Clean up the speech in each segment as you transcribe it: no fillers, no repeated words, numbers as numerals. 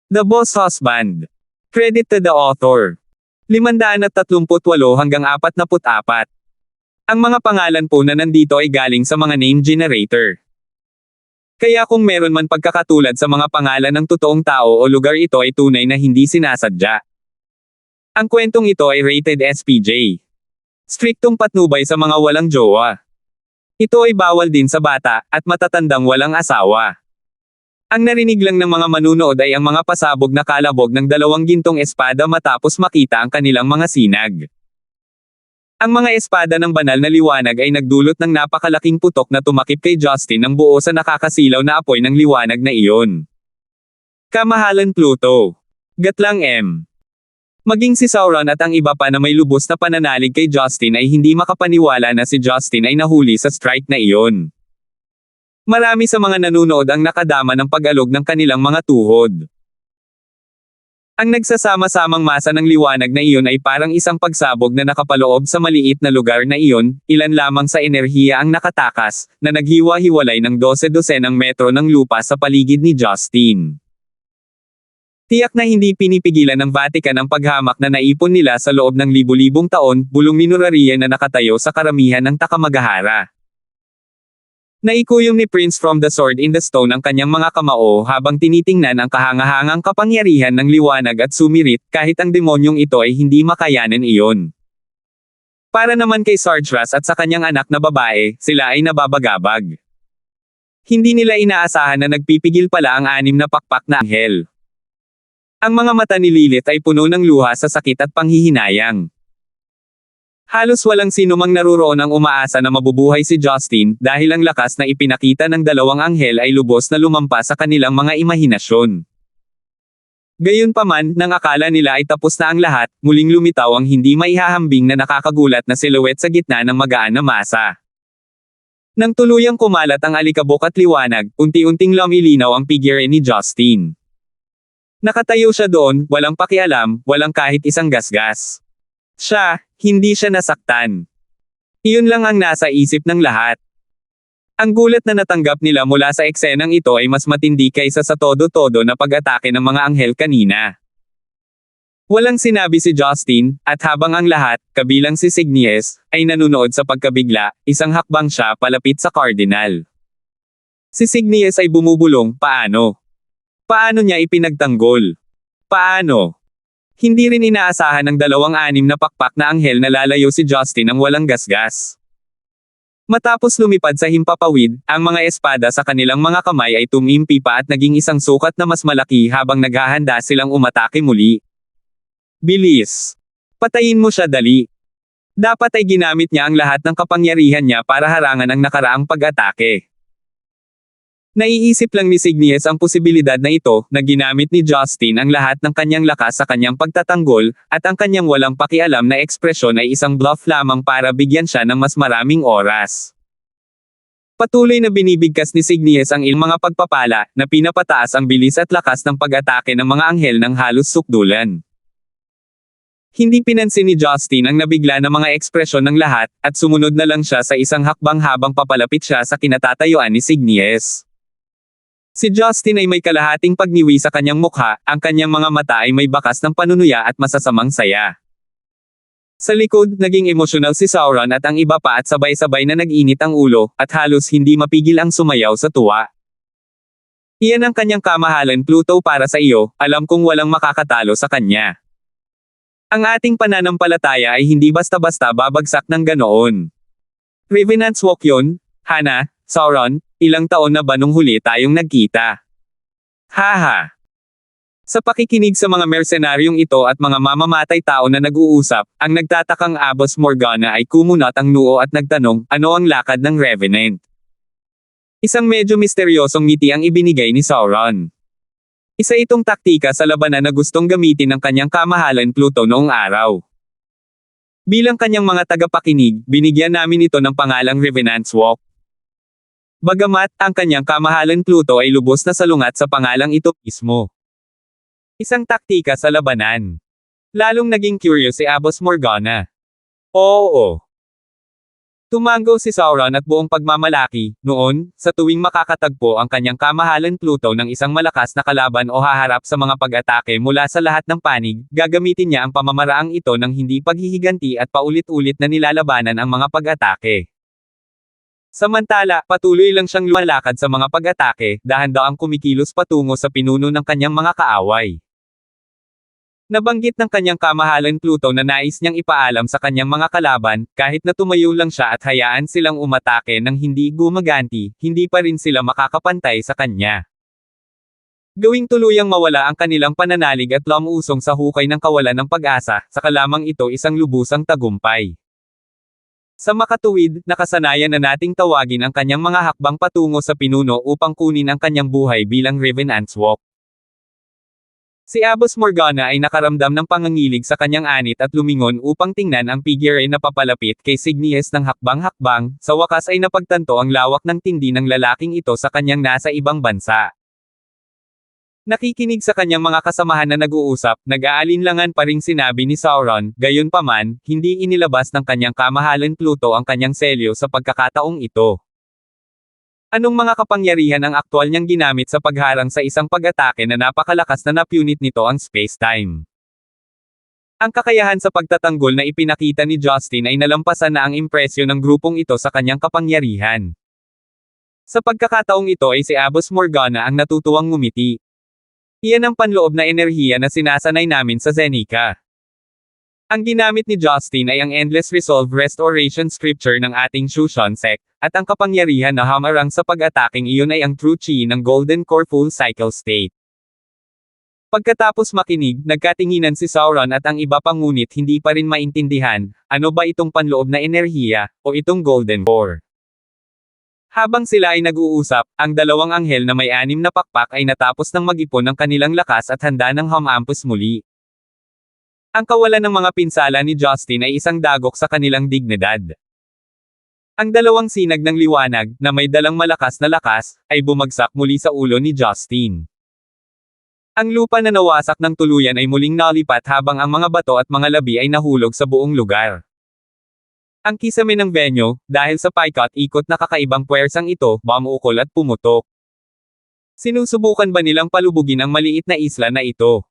The Boss Husband. Credit to the author. 538 hanggang 44. Ang mga pangalan po na nandito ay galing sa mga name generator. Kaya kung meron man pagkakatulad sa mga pangalan ng totoong tao o lugar, ito ay tunay na hindi sinasadya. Ang kwentong ito ay rated SPJ. Striktong patnubay sa mga walang jowa. Ito ay bawal din sa bata at matatandang walang asawa. Ang narinig lang ng mga manunood ay ang mga pasabog na kalabog ng 2 gintong espada matapos makita ang kanilang mga sinag. Ang mga espada ng banal na liwanag ay nagdulot ng napakalaking putok na tumakip kay Justin ng buo sa nakakasilaw na apoy ng liwanag na iyon. Kamahalan Pluto. Gatlang M. Maging si Sauron at ang iba pa na may lubos na pananalig kay Justin ay hindi makapaniwala na si Justin ay nahuli sa strike na iyon. Marami sa mga nanunood ang nakadama ng pag-alog ng kanilang mga tuhod. Ang nagsasama-samang masa ng liwanag na iyon ay parang isang pagsabog na nakapaloob sa maliit na lugar na iyon, ilan lamang sa enerhiya ang nakatakas, na naghiwa-hiwalay ng 12-dosenang metro ng lupa sa paligid ni Justin. Tiyak na hindi pinipigilan ng Vatican ang paghamak na naipon nila sa loob ng libu-libong taon, bulong minurariya na nakatayo sa karamihan ng Takamagahara. Naikuyom ni Prince from the Sword in the Stone ang kanyang mga kamao habang tinitingnan ang kahangahangang kapangyarihan ng liwanag at sumirit, kahit ang demonyong ito ay hindi makayanin iyon. Para naman kay Sargeras at sa kanyang anak na babae, sila ay nababagabag. Hindi nila inaasahan na nagpipigil pala ang 6 na pakpak na anghel. Ang mga mata ni Lilith ay puno ng luha sa sakit at panghihinayang. Halos walang sinumang naruroon ang umaasa na mabubuhay si Justin dahil ang lakas na ipinakita ng 2 anghel ay lubos na lumampas sa kanilang mga imahinasyon. Gayunpaman, nang akala nila ay tapos na ang lahat, muling lumitaw ang hindi maihahambing na nakakagulat na silhouette sa gitna ng magaan na masa. Nang tuluyang kumalat ang alikabok at liwanag, unti-unting lumilinaw ang figure ni Justin. Nakatayo siya doon, walang pakialam, walang kahit isang gasgas. Hindi siya nasaktan. Iyon lang ang nasa isip ng lahat. Ang gulat na natanggap nila mula sa eksenang ito ay mas matindi kaysa sa todo-todo na pag-atake ng mga anghel kanina. Walang sinabi si Justin, at habang ang lahat, kabilang si Signies, ay nanunood sa pagkabigla, isang hakbang siya palapit sa Cardinal. Si Signies ay bumubulong, paano? Paano niya ipinagtanggol? Paano? Hindi rin inaasahan ng 2 na pakpak na anghel na lalayo si Justin ang walang gasgas. Matapos lumipad sa himpapawid, ang mga espada sa kanilang mga kamay ay tumimpi pa at naging isang sukat na mas malaki habang naghahanda silang umatake muli. Bilis! Patayin mo siya dali! Dapat ay ginamit niya ang lahat ng kapangyarihan niya para harangan ang nakaraang pag-atake. Naiisip lang ni Signies ang posibilidad na ito, na ginamit ni Justin ang lahat ng kanyang lakas sa kanyang pagtatanggol, at ang kanyang walang pakialam na ekspresyon ay isang bluff lamang para bigyan siya ng mas maraming oras. Patuloy na binibigkas ni Signies ang mga pagpapala, na pinapataas ang bilis at lakas ng pag-atake ng mga anghel ng halos sukdulan. Hindi pinansin ni Justin ang nabigla na mga ekspresyon ng lahat, at sumunod na lang siya sa isang hakbang habang papalapit siya sa kinatatayuan ni Signies. Si Justin ay may kalahating pagniwi sa kanyang mukha, ang kanyang mga mata ay may bakas ng panunuya at masasamang saya. Sa likod, naging emosyonal si Sauron at ang iba pa at sabay-sabay na nag-init ang ulo, at halos hindi mapigil ang sumayaw sa tuwa. Iyan ang kanyang kamahalan Pluto para sa iyo, alam kong walang makakatalo sa kanya. Ang ating pananampalataya ay hindi basta-basta babagsak ng ganoon. Revenant's Walk yun, Hana, Sauron, ilang taon na ba nung huli tayong nagkita? Haha! Sa pakikinig sa mga mersenaryong ito at mga mamamatay tao na nag-uusap, ang nagtatakang Abbas Morgana ay kumunat ang noo at nagtanong, ano ang lakad ng Revenant? Isang medyo misteryosong ngiti ang ibinigay ni Sauron. Isa itong taktika sa labanan na gustong gamitin ng kanyang kamahalan Pluto noong araw. Bilang kanyang mga tagapakinig, binigyan namin ito ng pangalang Revenant's Walk. Bagamat, ang kanyang kamahalan Pluto ay lubos na salungat sa pangalang ito mismo. Isang taktika sa labanan. Lalong naging curious si Abbas Morgana. Oo. Tumango si Sauron at buong pagmamalaki, noon, sa tuwing makakatagpo ang kanyang kamahalan Pluto ng isang malakas na kalaban o haharap sa mga pag-atake mula sa lahat ng panig, gagamitin niya ang pamamaraang ito ng hindi paghihiganti at paulit-ulit na nilalabanan ang mga pag-atake. Samantala, patuloy lang siyang lumalakad sa mga pag-atake, dahan-daang kumikilos patungo sa pinuno ng kanyang mga kaaway. Nabanggit ng kanyang kamahalan Pluto na nais niyang ipaalam sa kanyang mga kalaban, kahit na tumayo lang siya at hayaan silang umatake ng hindi gumaganti, hindi pa rin sila makakapantay sa kanya. Gawing tuluyang mawala ang kanilang pananalig at lumusong sa hukay ng kawalan ng pag-asa, saka lamang ito isang lubusang tagumpay. Sa makatuwid, nakasanayan na nating tawagin ang kanyang mga hakbang patungo sa pinuno upang kunin ang kanyang buhay bilang Revenant's Walk. Si Abos Morgana ay nakaramdam ng pangangilig sa kanyang anit at lumingon upang tingnan ang figure na papalapit kay Signies ng hakbang-hakbang, sa wakas ay napagtanto ang lawak ng tindi ng lalaking ito sa kanyang nasa ibang bansa. Nakikinig sa kanyang mga kasamahan na nag-uusap, nag-aalinlangan pa ring sinabi ni Sauron, gayunpaman, hindi inilabas ng kanyang kamahalan Pluto ang kanyang selyo sa pagkakataong ito. Anong mga kapangyarihan ang aktwal niyang ginamit sa pagharang sa isang pag-atake na napakalakas na napunit nito ang space-time? Ang kakayahan sa pagtatanggol na ipinakita ni Justin ay nalampasan na ang impresyon ng grupong ito sa kanyang kapangyarihan. Sa pagkakataong ito ay si Abos Morgana ang natutuwang ngumiti. Iyan ang panloob na enerhiya na sinasanay namin sa Zenica. Ang ginamit ni Justin ay ang Endless Resolve Restoration Scripture ng ating Shushan sect, at ang kapangyarihan na hamarang sa pag-ataking iyon ay ang True Chi ng Golden Core Full Cycle State. Pagkatapos makinig, nagkatinginan si Sauron at ang iba pang ngunit hindi pa rin maintindihan, ano ba itong panloob na enerhiya, o itong Golden Core. Habang sila ay nag-uusap, ang dalawang anghel na may 6 na pakpak ay natapos ng mag-ipon ng kanilang lakas at handa ng humampos muli. Ang kawalan ng mga pinsala ni Justin ay isang dagok sa kanilang dignidad. Ang dalawang sinag ng liwanag, na may dalang malakas na lakas, ay bumagsak muli sa ulo ni Justin. Ang lupa na nawasak ng tuluyan ay muling nalipat habang ang mga bato at mga labi ay nahulog sa buong lugar. Ang kisame ng venue, dahil sa paikot-ikot na kakaibang puwersang ito, bumuukol at pumutok. Sinusubukan ba nilang palubugin ang maliit na isla na ito?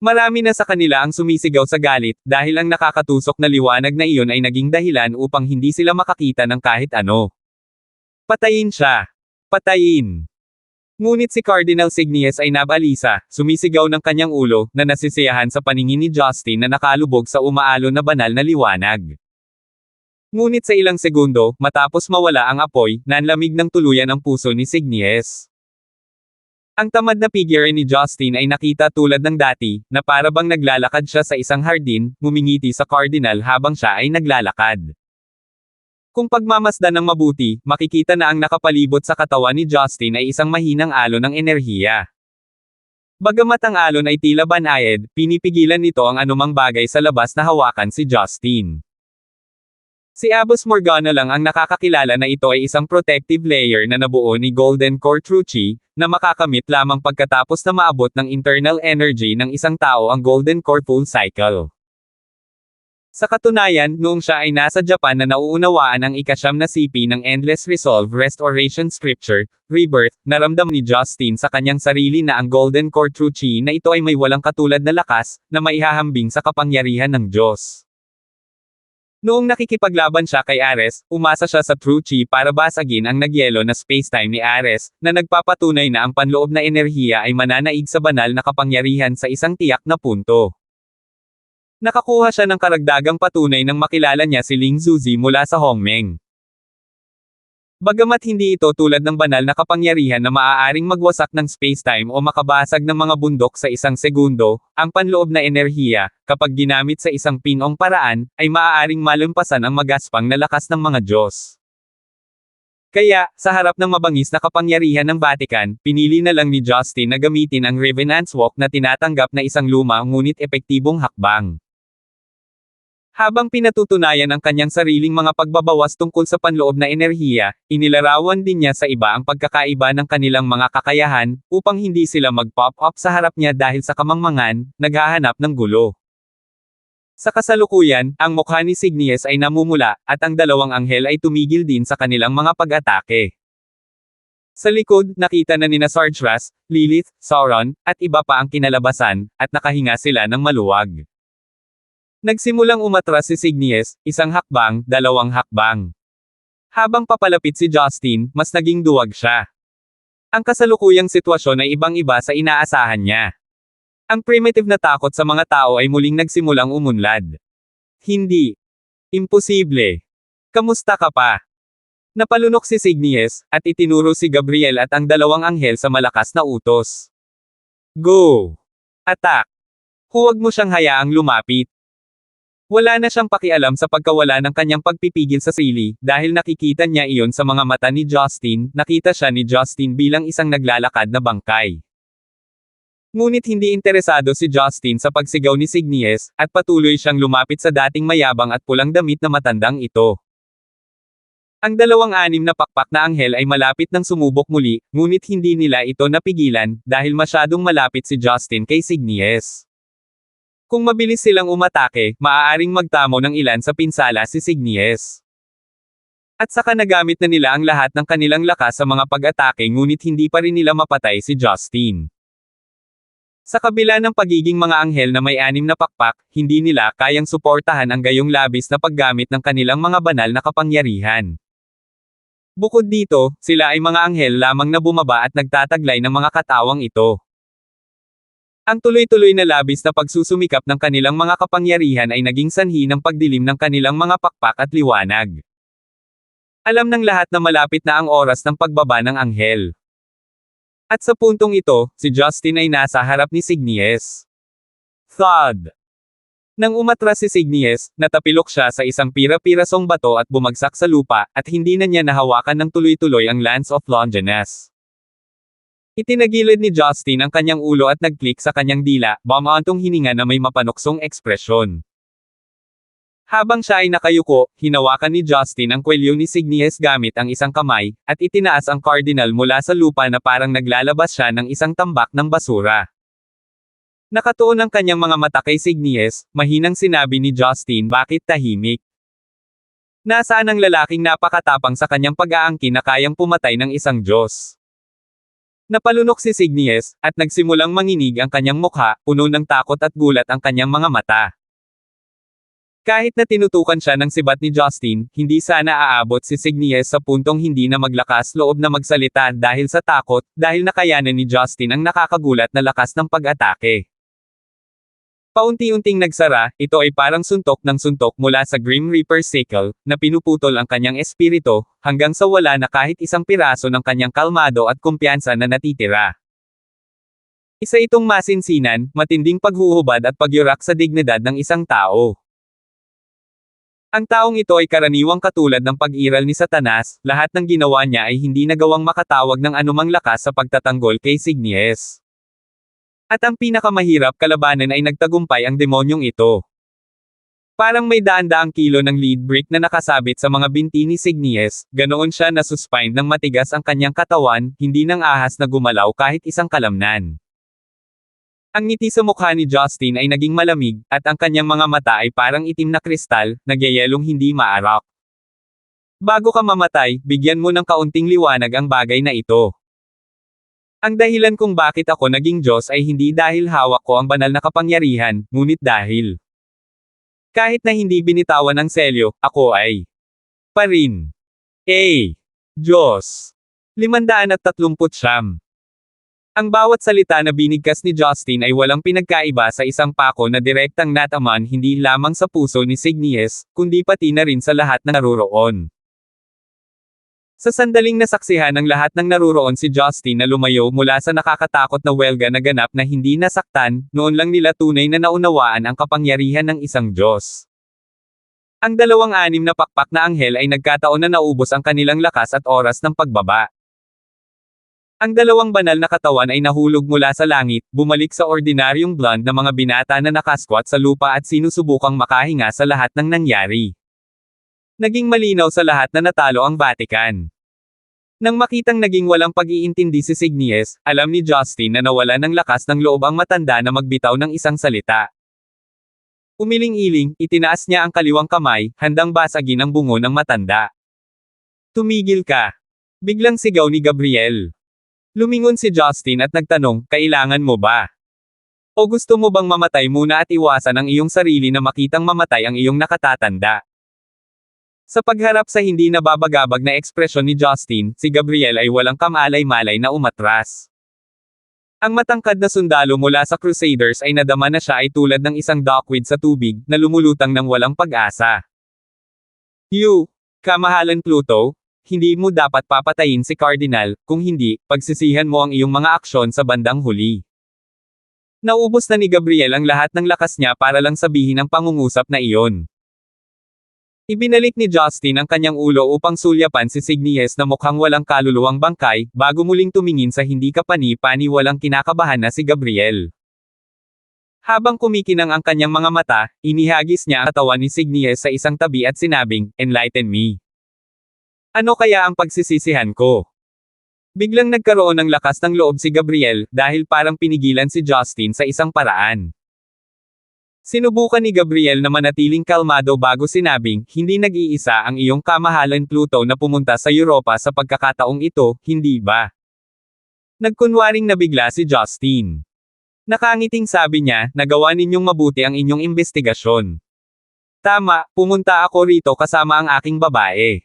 Marami na sa kanila ang sumisigaw sa galit, dahil ang nakakatusok na liwanag na iyon ay naging dahilan upang hindi sila makakita ng kahit ano. Patayin siya! Patayin! Ngunit si Cardinal Signies ay nabalisa, sumisigaw ng kanyang ulo, na nasisiyahan sa paningin ni Justin na nakalubog sa umaalon na banal na liwanag. Ngunit sa ilang segundo, matapos mawala ang apoy, nanlamig ng tuluyan ang puso ni Signies. Ang tamad na figure ni Justin ay nakita tulad ng dati, na para bang naglalakad siya sa isang hardin, ngumingiti sa Cardinal habang siya ay naglalakad. Kung pagmamasdan ng mabuti, makikita na ang nakapalibot sa katawan ni Justin ay isang mahinang alon ng enerhiya. Bagamat ang alon ay tila banayad, pinipigilan nito ang anumang bagay sa labas na hawakan si Justin. Si Abos Morgana lang ang nakakakilala na ito ay isang protective layer na nabuo ni Golden Core True Chi, na makakamit lamang pagkatapos na maabot ng internal energy ng isang tao ang Golden Core Full Cycle. Sa katunayan, noong siya ay nasa Japan na nauunawaan ang ika-9 na sipi ng Endless Resolve Restoration Scripture, Rebirth, naramdam ni Justin sa kanyang sarili na ang Golden Core True Chi na ito ay may walang katulad na lakas, na maihahambing sa kapangyarihan ng Diyos. Noong nakikipaglaban siya kay Ares, umasa siya sa True Chi para basagin ang nagyelo na spacetime ni Ares, na nagpapatunay na ang panloob na enerhiya ay mananaig sa banal na kapangyarihan sa isang tiyak na punto. Nakakuha siya ng karagdagang patunay nang makilala niya si Ling Zuzi mula sa Hongmeng. Bagamat hindi ito tulad ng banal na kapangyarihan na maaaring magwasak ng spacetime o makabasag ng mga bundok sa isang segundo, ang panloob na enerhiya, kapag ginamit sa isang pinong paraan, ay maaaring malampasan ang magaspang na lakas ng mga Diyos. Kaya, sa harap ng mabangis na kapangyarihan ng Vatican, pinili na lang ni Justin na gamitin ang Revenant's Walk na tinatanggap na isang luma ngunit epektibong hakbang. Habang pinatutunayan ang kanyang sariling mga pagbabawas tungkol sa panloob na enerhiya, inilarawan din niya sa iba ang pagkakaiba ng kanilang mga kakayahan, upang hindi sila mag-pop up sa harap niya dahil sa kamangmangan, naghahanap ng gulo. Sa kasalukuyan, ang mukha ni Signies ay namumula, at ang dalawang anghel ay tumigil din sa kanilang mga pag-atake. Sa likod, nakita na nina Sarge Ras, Lilith, Sauron, at iba pa ang kinalabasan, at nakahinga sila ng maluwag. Nagsimulang umatras si Signies, isang hakbang, dalawang hakbang. Habang papalapit si Justin, mas naging duwag siya. Ang kasalukuyang sitwasyon ay ibang-iba sa inaasahan niya. Ang primitive na takot sa mga tao ay muling nagsimulang umunlad. Hindi. Imposible. Kamusta ka pa? Napalunok si Signies, at itinuro si Gabriel at ang dalawang anghel sa malakas na utos. Go! Attack! Huwag mo siyang hayaang lumapit. Wala na siyang pakialam sa pagkawala ng kanyang pagpipigil sa sarili, dahil nakikita niya iyon sa mga mata ni Justin, nakita siya ni Justin bilang isang naglalakad na bangkay. Ngunit hindi interesado si Justin sa pagsigaw ni Signies, at patuloy siyang lumapit sa dating mayabang at pulang damit na matandang ito. Ang dalawang anim na pakpak na anghel ay malapit nang sumubok muli, ngunit hindi nila ito napigilan, dahil masyadong malapit si Justin kay Signies. Kung mabilis silang umatake, maaaring magtamo ng ilan sa pinsala si Signies. At saka nagamit na nila ang lahat ng kanilang lakas sa mga pag-atake ngunit hindi pa rin nila mapatay si Justin. Sa kabila ng pagiging mga anghel na may anim na pakpak, hindi nila kayang suportahan ang gayong labis na paggamit ng kanilang mga banal na kapangyarihan. Bukod dito, sila ay mga anghel lamang na bumaba at nagtataglay ng mga katawang ito. Ang tuloy-tuloy na labis na pagsusumikap ng kanilang mga kapangyarihan ay naging sanhi ng pagdilim ng kanilang mga pakpak at liwanag. Alam ng lahat na malapit na ang oras ng pagbaba ng anghel. At sa puntong ito, si Justin ay nasa harap ni Signies. Thud! Nang umatras si Signies, natapilok siya sa isang pira-pirasong bato at bumagsak sa lupa, at hindi na niya nahawakan ng tuloy-tuloy ang Lance of Longinus. Itinagilid ni Justin ang kanyang ulo at nag-click sa kanyang dila, bumantong hininga na may mapanuksong ekspresyon. Habang siya ay nakayuko, hinawakan ni Justin ang kwelyo ni Signies gamit ang isang kamay, at itinaas ang cardinal mula sa lupa na parang naglalabas siya ng isang tambak ng basura. Nakatuon ang kanyang mga mata kay Signies, mahinang sinabi ni Justin, bakit tahimik? Nasaan ang lalaking napakatapang sa kanyang pag-aangkin na kayang pumatay ng isang Diyos? Napalunok si Signies, at nagsimulang manginig ang kanyang mukha, puno ng takot at gulat ang kanyang mga mata. Kahit na tinutukan siya ng sibat ni Justin, hindi sana aabot si Signies sa puntong hindi na maglakas loob na magsalita dahil sa takot, dahil nakayanan ni Justin ang nakakagulat na lakas ng pag-atake. Paunti-unting nagsara, ito ay parang suntok ng suntok mula sa Grim Reaper's sickle, na pinuputol ang kanyang espiritu, hanggang sa wala na kahit isang piraso ng kanyang kalmado at kumpiyansa na natitira. Isa itong masinsinan, matinding paghuhubad at pagyurak sa dignidad ng isang tao. Ang taong ito ay karaniwang katulad ng pag-iral ni Satanas, lahat ng ginawa niya ay hindi nagawang makatawag ng anumang lakas sa pagtatanggol kay Signies. At ang pinakamahirap kalabanan ay nagtagumpay ang demonyong ito. Parang may daan-daang kilo ng lead brick na nakasabit sa mga binti ni Signies, ganoon siya na suspend ng matigas ang kanyang katawan, hindi nang ahas na gumalaw kahit isang kalamnan. Ang ngiti sa mukha ni Justin ay naging malamig, at ang kanyang mga mata ay parang itim na kristal, nagyayelong hindi maarak. Bago ka mamatay, bigyan mo ng kaunting liwanag ang bagay na ito. Ang dahilan kung bakit ako naging Diyos ay hindi dahil hawak ko ang banal na kapangyarihan, ngunit dahil kahit na hindi binitawan ng selyo, ako ay pa rin Diyos. 539. Ang bawat salita na binigkas ni Justin ay walang pinagkaiba sa isang pako na direktang nataman hindi lamang sa puso ni Signies, kundi pati na rin sa lahat ng naruroon. Sa sandaling nasaksihan ng lahat ng naruroon si Justin na lumayo mula sa nakakatakot na welga na ganap na hindi nasaktan, noon lang nila tunay na naunawaan ang kapangyarihan ng isang Diyos. Ang dalawang anim na pakpak na anghel ay nagkataon na naubos ang kanilang lakas at oras ng pagbaba. Ang dalawang banal na katawan ay nahulog mula sa langit, bumalik sa ordinaryong blonde na mga binata na nakasquat sa lupa at sinusubukang makahinga sa lahat ng nangyari. Naging malinaw sa lahat na natalo ang Vatican. Nang makitang naging walang pag-iintindi si Signies, alam ni Justin na nawala ng lakas ng loob ang matanda na magbitaw ng isang salita. Umiling-iling, itinaas niya ang kaliwang kamay, handang basagin ang bungo ng matanda. Tumigil ka! Biglang sigaw ni Gabriel. Lumingon si Justin at nagtanong, kailangan mo ba? O gusto mo bang mamatay muna at iwasan ang iyong sarili na makitang mamatay ang iyong nakatatanda? Sa pagharap sa hindi nababagabag na ekspresyon ni Justin, si Gabriel ay walang kamalay-malay na umatras. Ang matangkad na sundalo mula sa Crusaders ay nadama na siya ay tulad ng isang duckweed sa tubig, na lumulutang ng walang pag-asa. You, kamahalan Pluto, hindi mo dapat papatayin si Cardinal, kung hindi, pagsisihan mo ang iyong mga aksyon sa bandang huli. Naubos na ni Gabriel ang lahat ng lakas niya para lang sabihin ang pangungusap na iyon. Ibinalik ni Justin ang kanyang ulo upang sulyapan si Signies na mukhang walang kaluluwang bangkay, bago muling tumingin sa hindi kapani-pani walang kinakabahan na si Gabriel. Habang kumikinang ang kanyang mga mata, inihagis niya ang katawan ni Signies sa isang tabi at sinabing, "Enlighten me. Ano kaya ang pagsisisihan ko?" Biglang nagkaroon ng lakas ng loob si Gabriel, dahil parang pinigilan si Justin sa isang paraan. Sinubukan ni Gabriel na manatiling kalmado bago sinabing, hindi nag-iisa ang iyong kamahalan Pluto na pumunta sa Europa sa pagkakataong ito, hindi ba? Nagkunwaring nabigla si Justin. Nakangiting sabi niya, nagawa ninyong mabuti ang inyong investigasyon. Tama, pumunta ako rito kasama ang aking babae.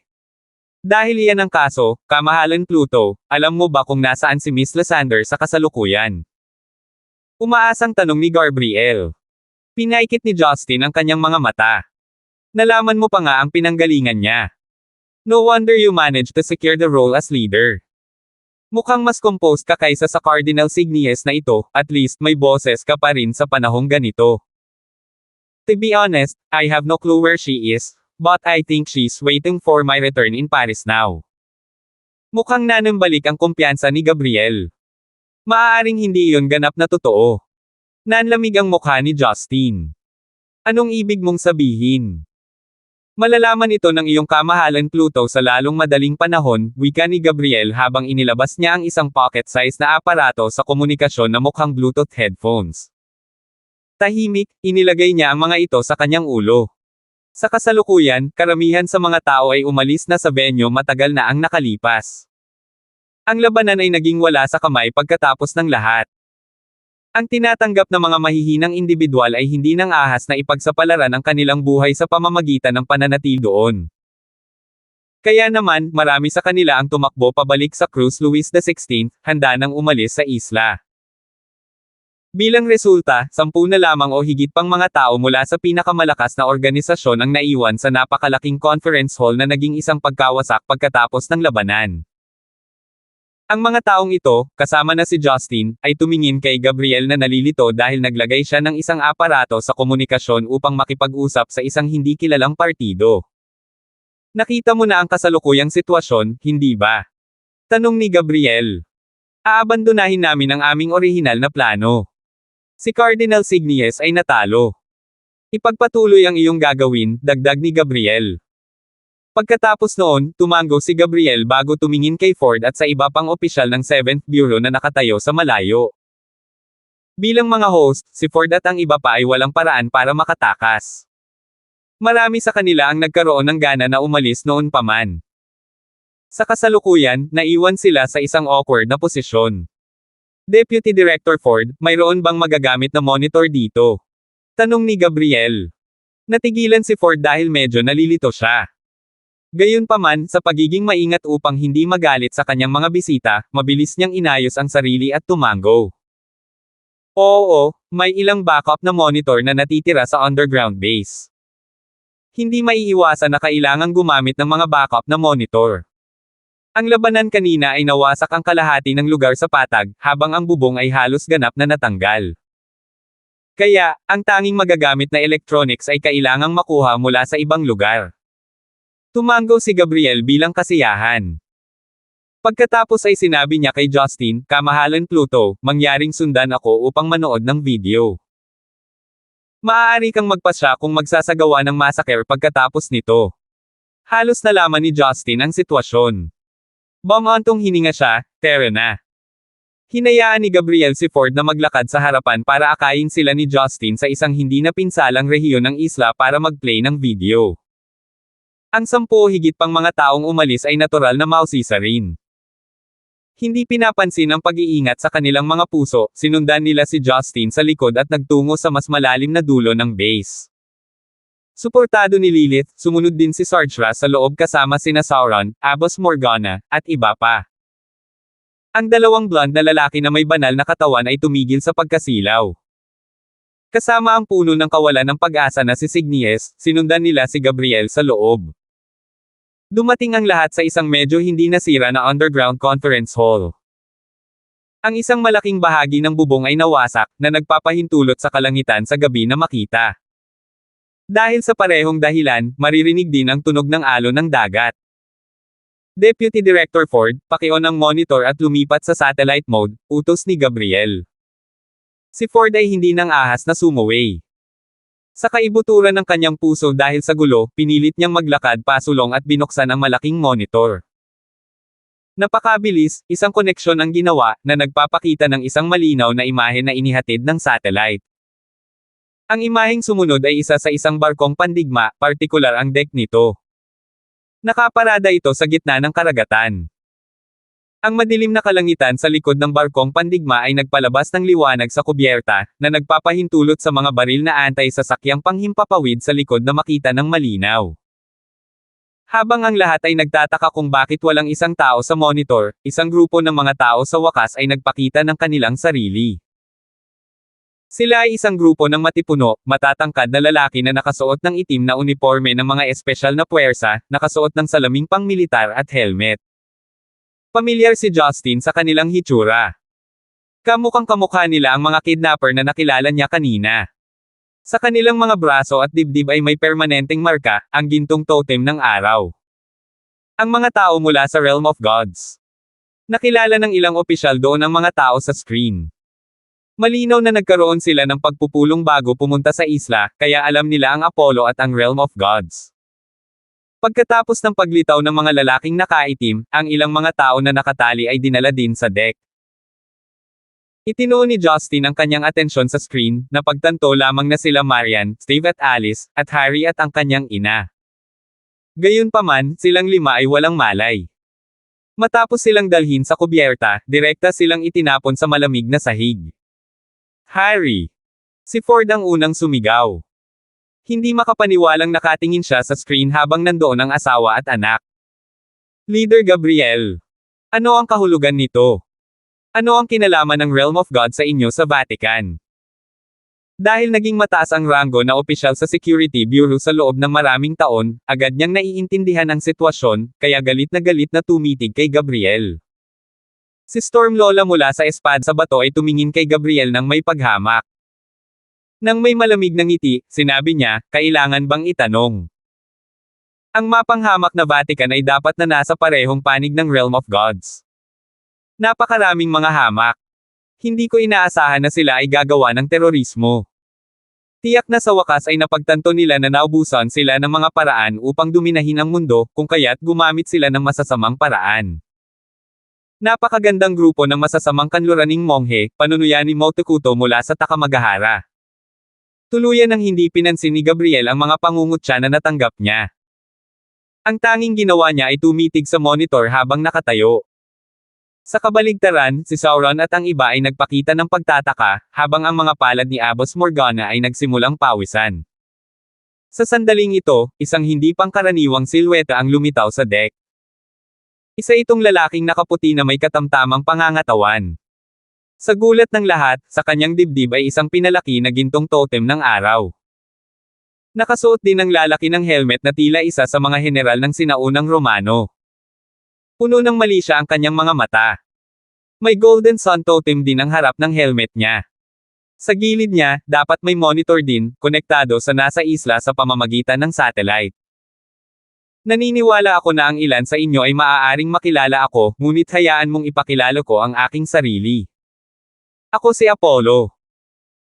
Dahil iyan ang kaso, kamahalan Pluto, alam mo ba kung nasaan si Miss Lysander sa kasalukuyan? Umaasang tanong ni Gabriel. Pinaikit ni Justin ang kanyang mga mata. Nalaman mo pa nga ang pinanggalingan niya. No wonder you managed to secure the role as leader. Mukhang mas composed ka kaysa sa Cardinal Signies na ito, at least may boses ka pa rin sa panahong ganito. To be honest, I have no clue where she is, but I think she's waiting for my return in Paris now. Mukhang nanambalik ang kumpiyansa ni Gabriel. Maaaring hindi iyon ganap na totoo. Nanlamig ang mukha ni Justin. Anong ibig mong sabihin? Malalaman ito ng iyong kamahalan Pluto sa lalong madaling panahon, wika ni Gabriel habang inilabas niya ang isang pocket-size na aparato sa komunikasyon na mukhang Bluetooth headphones. Tahimik, inilagay niya ang mga ito sa kanyang ulo. Sa kasalukuyan, karamihan sa mga tao ay umalis na sa venue matagal na ang nakalipas. Ang labanan ay naging wala sa kamay pagkatapos ng lahat. Ang tinatanggap na mga mahihinang individual ay hindi nang ahas na ipagsapalaran ang kanilang buhay sa pamamagitan ng pananatil doon. Kaya naman, marami sa kanila ang tumakbo pabalik sa Cruz Louis XVI, handa nang umalis sa isla. Bilang resulta, 10 na lamang o higit pang mga tao mula sa pinakamalakas na organisasyon ang naiwan sa napakalaking conference hall na naging isang pagkawasak pagkatapos ng labanan. Ang mga taong ito, kasama na si Justin, ay tumingin kay Gabriel na nalilito dahil naglagay siya ng isang aparato sa komunikasyon upang makipag-usap sa isang hindi kilalang partido. Nakita mo na ang kasalukuyang sitwasyon, hindi ba? Tanong ni Gabriel. Aabandonahin namin ang aming orihinal na plano. Si Cardinal Signies ay natalo. Ipagpatuloy ang iyong gagawin, dagdag ni Gabriel. Pagkatapos noon, tumango si Gabriel bago tumingin kay Ford at sa iba pang opisyal ng 7th Bureau na nakatayo sa malayo. Bilang mga host, si Ford at ang iba pa ay walang paraan para makatakas. Marami sa kanila ang nagkaroon ng gana na umalis noon pa man. Sa kasalukuyan, naiwan sila sa isang awkward na posisyon. Deputy Director Ford, mayroon bang magagamit na monitor dito? Tanong ni Gabriel. Natigilan si Ford dahil medyo nalilito siya. Gayunpaman, sa pagiging maingat upang hindi magalit sa kanyang mga bisita, mabilis niyang inayos ang sarili at tumango. Oo, may ilang backup na monitor na natitira sa underground base. Hindi maiiwasan na kailangang gumamit ng mga backup na monitor. Ang labanan kanina ay nawasak ang kalahati ng lugar sa patag, habang ang bubong ay halos ganap na natanggal. Kaya, ang tanging magagamit na electronics ay kailangang makuha mula sa ibang lugar. Tumango si Gabriel bilang kasiyahan. Pagkatapos ay sinabi niya kay Justin, kamahalan Pluto, mangyaring sundan ako upang manood ng video. Maaari kang magpasya kung magsasagawa ng massacre pagkatapos nito. Halos nalaman ni Justin ang sitwasyon. Bumantong hininga siya, tara na. Hinayaan ni Gabriel si Ford na maglakad sa harapan para akayin sila ni Justin sa isang hindi napinsalang rehiyon ng isla para mag-play ng video. Ang 10 higit pang mga taong umalis ay natural na mausisa rin. Hindi pinapansin ang pag-iingat sa kanilang mga puso, sinundan nila si Justin sa likod at nagtungo sa mas malalim na dulo ng base. Suportado ni Lilith, sumunod din si Sarge sa loob kasama sina Sauron, Abbas Morgana, at iba pa. Ang dalawang blonde na lalaki na may banal na katawan ay tumigil sa pagkasilaw. Kasama ang puno ng kawalan ng pag-asa na si Signies, sinundan nila si Gabriel sa loob. Dumating ang lahat sa isang medyo hindi nasira na underground conference hall. Ang isang malaking bahagi ng bubong ay nawasak, na nagpapahintulot sa kalangitan sa gabi na makita. Dahil sa parehong dahilan, maririnig din ang tunog ng alon ng dagat. Deputy Director Ford, paki-on ang monitor at lumipat sa satellite mode, utos ni Gabriel. Si Ford ay hindi nang ahas na sumuway. Sa kaibuturan ng kanyang puso dahil sa gulo, pinilit niyang maglakad pasulong at binuksan ang malaking monitor. Napakabilis, isang koneksyon ang ginawa, na nagpapakita ng isang malinaw na imahe na inihatid ng satellite. Ang imaheng sumunod ay isa sa isang barkong pandigma, partikular ang deck nito. Nakaparada ito sa gitna ng karagatan. Ang madilim na kalangitan sa likod ng barkong pandigma ay nagpalabas ng liwanag sa kubyerta, na nagpapahintulot sa mga baril na antay-sasakyang panghimpapawid sa likod na makita ng malinaw. Habang ang lahat ay nagtataka kung bakit walang isang tao sa monitor, isang grupo ng mga tao sa wakas ay nagpakita ng kanilang sarili. Sila ay isang grupo ng matipuno, matatangkad na lalaki na nakasuot ng itim na uniforme ng mga espesyal na puwersa, nakasuot ng salaming pang-militar at helmet. Pamilyar si Justin sa kanilang hitsura. Kamukhang kamukha nila ang mga kidnapper na nakilala niya kanina. Sa kanilang mga braso at dibdib ay may permanenteng marka, ang gintong totem ng araw. Ang mga tao mula sa Realm of Gods. Nakilala ng ilang opisyal doon ang mga tao sa screen. Malinaw na nagkaroon sila ng pagpupulong bago pumunta sa isla, kaya alam nila ang Apollo at ang Realm of Gods. Pagkatapos ng paglitaw ng mga lalaking nakaitim, ang ilang mga tao na nakatali ay dinala din sa deck. Itinuon ni Justin ang kanyang atensyon sa screen, na pagtanto lamang na sila Marian, Steve at Alice, at Harry at ang kanyang ina. Gayunpaman, silang 5 ay walang malay. Matapos silang dalhin sa kubyerta, direkta silang itinapon sa malamig na sahig. Harry! Si Ford ang unang sumigaw. Hindi makapaniwalang nakatingin siya sa screen habang nandoon ang asawa at anak. Leader Gabriel. Ano ang kahulugan nito? Ano ang kinalaman ng Realm of God sa inyo sa Vatican? Dahil naging mataas ang ranggo na opisyal sa Security Bureau sa loob ng maraming taon, agad niyang naiintindihan ang sitwasyon, kaya galit na tumitig kay Gabriel. Si Storm Lola mula sa espad sa bato ay tumingin kay Gabriel nang may paghamak. Nang may malamig na ngiti, sinabi niya, kailangan bang itanong? Ang mapanghamak na Vatican ay dapat na nasa parehong panig ng Realm of Gods. Napakaraming mga hamak. Hindi ko inaasahan na sila ay gagawa ng terorismo. Tiyak na sa wakas ay napagtanto nila na naubusan sila ng mga paraan upang duminahin ang mundo, kung kaya't gumamit sila ng masasamang paraan. Napakagandang grupo ng masasamang kanluraning monghe, panunuyan ni Motekuto mula sa Takamagahara. Tuluyan ng hindi pinansin ni Gabriel ang mga pangungutya na natanggap niya. Ang tanging ginawa niya ay tumitig sa monitor habang nakatayo. Sa kabaligtaran, si Sauron at ang iba ay nagpakita ng pagtataka, habang ang mga palad ni Abbas Morgana ay nagsimulang pawisan. Sa sandaling ito, isang hindi pangkaraniwang silweta ang lumitaw sa deck. Isa itong lalaking nakaputi na may katamtamang pangangatawan. Sa gulat ng lahat, sa kanyang dibdib ay isang pinalaki na gintong totem ng araw. Nakasuot din ng lalaki ng helmet na tila isa sa mga general ng sinaunang Romano. Puno ng mali siya ang kanyang mga mata. May golden sun totem din ang harap ng helmet niya. Sa gilid niya, dapat may monitor din, konektado sa nasa isla sa pamamagitan ng satellite. Naniniwala ako na ang ilan sa inyo ay maaaring makilala ako, ngunit hayaan mong ipakilala ko ang aking sarili. Ako si Apollo.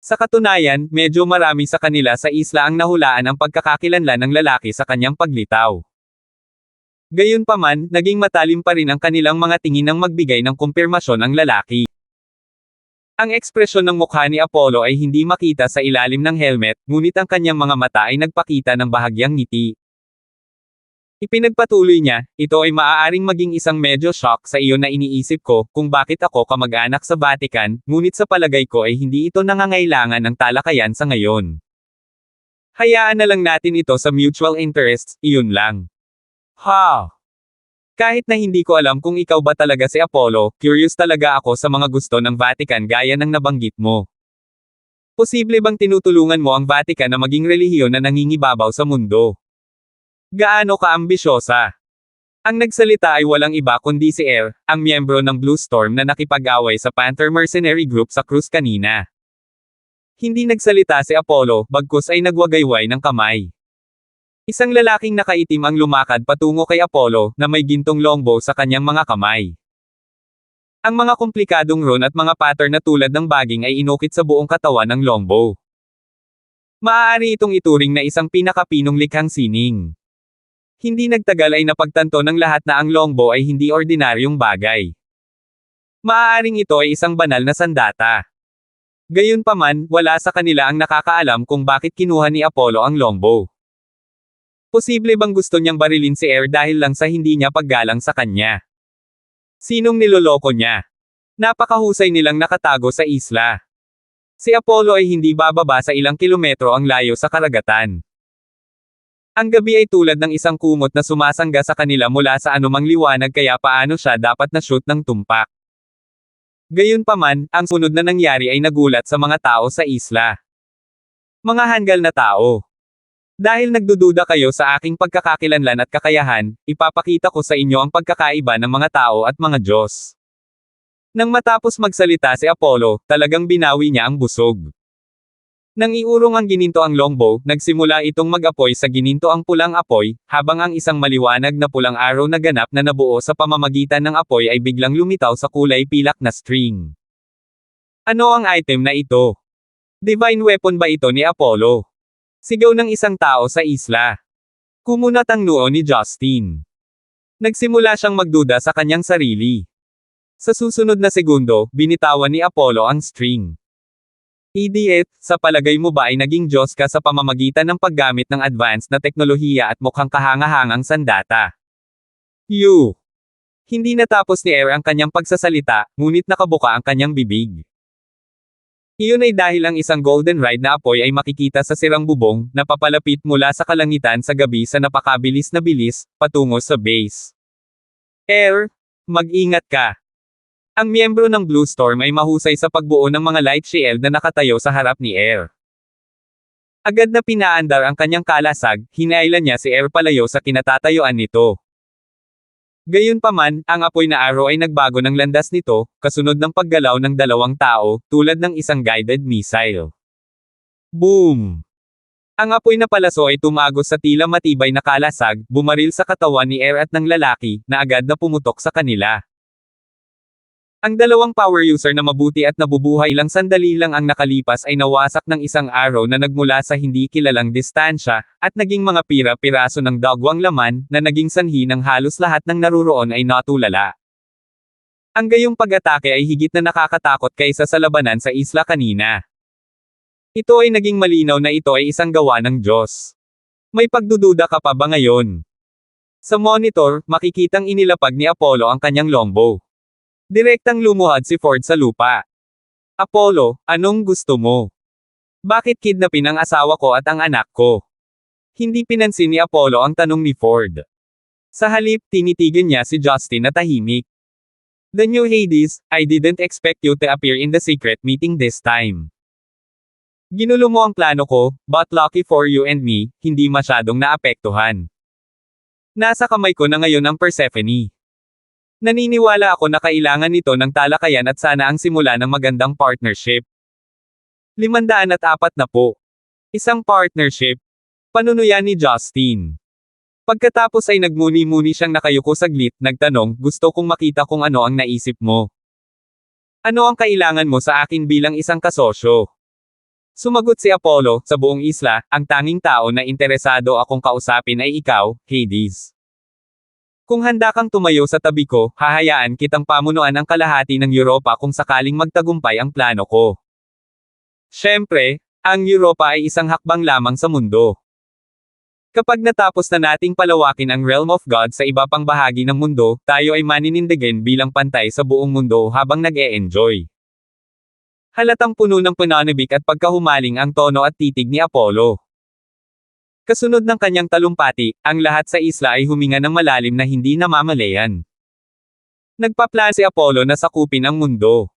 Sa katunayan, medyo marami sa kanila sa isla ang nahulaan ang pagkakakilanlan ng lalaki sa kanyang paglitaw. Gayunpaman, naging matalim pa rin ang kanilang mga tingin nang magbigay ng kumpirmasyon ang lalaki. Ang ekspresyon ng mukha ni Apollo ay hindi makita sa ilalim ng helmet, ngunit ang kanyang mga mata ay nagpakita ng bahagyang ngiti. Ipinagpatuloy niya, ito ay maaaring maging isang medyo shock sa iyo na iniisip ko, kung bakit ako kamag-anak sa Vatican, ngunit sa palagay ko ay hindi ito nangangailangan ng talakayan sa ngayon. Hayaan na lang natin ito sa mutual interests, iyon lang. Ha! Kahit na hindi ko alam kung ikaw ba talaga si Apollo, curious talaga ako sa mga gusto ng Vatican gaya ng nabanggit mo. Posible bang tinutulungan mo ang Vatican na maging relihiyon na nangingibabaw sa mundo? Gaano ka-ambisyosa? Ang nagsalita ay walang iba kundi si Air, ang miyembro ng Blue Storm na nakipag-away sa Panther Mercenary Group sa Cruz kanina. Hindi nagsalita si Apollo, bagkus ay nagwagayway ng kamay. Isang lalaking nakaitim ang lumakad patungo kay Apollo, na may gintong longbow sa kanyang mga kamay. Ang mga komplikadong rune at mga pattern na tulad ng baging ay inukit sa buong katawan ng longbow. Maaari itong ituring na isang pinakapinong likhang sining. Hindi nagtagal ay napagtanto ng lahat na ang longbow ay hindi ordinaryong bagay. Maaaring ito ay isang banal na sandata. Gayunpaman, wala sa kanila ang nakakaalam kung bakit kinuha ni Apollo ang longbow. Posible bang gusto niyang barilin si Air dahil lang sa hindi niya paggalang sa kanya? Sinong niloloko niya? Napakahusay nilang nakatago sa isla. Si Apollo ay hindi bababa sa ilang kilometro ang layo sa karagatan. Ang gabi ay tulad ng isang kumot na sumasangga sa kanila mula sa anumang liwanag kaya paano siya dapat na shoot ng tumpak. Gayunpaman, ang sunod na nangyari ay nagulat sa mga tao sa isla. Mga hanggal na tao. Dahil nagdududa kayo sa aking pagkakakilanlan at kakayahan, ipapakita ko sa inyo ang pagkakaiba ng mga tao at mga Diyos. Nang matapos magsalita si Apollo, talagang binawi niya ang busog. Nang iurong ang gininto ang longbow, nagsimula itong mag-apoy sa gininto ang pulang apoy, habang ang isang maliwanag na pulang araw na ganap na nabuo sa pamamagitan ng apoy ay biglang lumitaw sa kulay pilak na string. Ano ang item na ito? Divine weapon ba ito ni Apollo? Sigaw ng isang tao sa isla. Kumunat ang noo ni Justin. Nagsimula siyang magduda sa kanyang sarili. Sa susunod na segundo, binitawan ni Apollo ang string. Idiot, sa palagay mo ba ay naging Diyos ka sa pamamagitan ng paggamit ng advanced na teknolohiya at mukhang kahangahangang sandata? You! Hindi natapos ni Air ang kanyang pagsasalita, ngunit nakabuka ang kanyang bibig. Iyon ay dahil ang isang golden ride na apoy ay makikita sa sirang bubong, na papalapit mula sa kalangitan sa gabi sa napakabilis na bilis, patungo sa base. Air, mag-ingat ka! Ang miyembro ng Blue Storm ay mahusay sa pagbuo ng mga light shield na nakatayo sa harap ni Air. Agad na pinaandar ang kanyang kalasag, hinailan niya si Air palayo sa kinatatayuan nito. Gayunpaman, ang apoy na arrow ay nagbago ng landas nito, kasunod ng paggalaw ng dalawang tao, tulad ng isang guided missile. Boom! Ang apoy na palaso ay tumagos sa tila matibay na kalasag, bumaril sa katawan ni Air at ng lalaki, na agad na pumutok sa kanila. Ang dalawang power user na mabuti at nabubuhay lang sandali lang ang nakalipas ay nawasak ng isang arrow na nagmula sa hindi kilalang distansya, at naging mga pira-piraso ng dagwang laman, na naging sanhi ng halos lahat ng naruroon ay natulala. Ang gayong pag-atake ay higit na nakakatakot kaysa sa labanan sa isla kanina. Ito ay naging malinaw na ito ay isang gawa ng Diyos. May pagdududa ka pa ba ngayon? Sa monitor, makikitang inilapag ni Apollo ang kanyang longbow. Direktang lumuhad si Ford sa lupa. Apollo, anong gusto mo? Bakit kidnapin ang asawa ko at ang anak ko? Hindi pinansin ni Apollo ang tanong ni Ford. Sa halip, tinitigan niya si Justin na tahimik. The new Hades, I didn't expect you to appear in the secret meeting this time. Ginulo mo ang plano ko, but lucky for you and me, hindi masyadong naapektuhan. Nasa kamay ko na ngayon ang Persephone. Naniniwala ako na kailangan nito ng talakayan at sana ang simula ng magandang partnership. 540 po. Isang partnership. Panunuyan ni Justin. Pagkatapos ay nagmuni-muni siyang nakayuko saglit, nagtanong, gusto kong makita kung ano ang naisip mo. Ano ang kailangan mo sa akin bilang isang kasosyo? Sumagot si Apollo, sa buong isla, ang tanging tao na interesado akong kausapin ay ikaw, Hades. Kung handa kang tumayo sa tabi ko, hahayaan kitang pamunuan ang kalahati ng Europa kung sakaling magtagumpay ang plano ko. Siyempre, ang Europa ay isang hakbang lamang sa mundo. Kapag natapos na nating palawakin ang realm of God sa iba pang bahagi ng mundo, tayo ay maninindigan bilang pantay sa buong mundo habang nag-e-enjoy. Halatang puno ng pananabik at pagkahumaling ang tono at titig ni Apollo. Kasunod ng kanyang talumpati, ang lahat sa isla ay huminga ng malalim na hindi namamalayan. Nagpaplan si Apollo na sakupin ang mundo.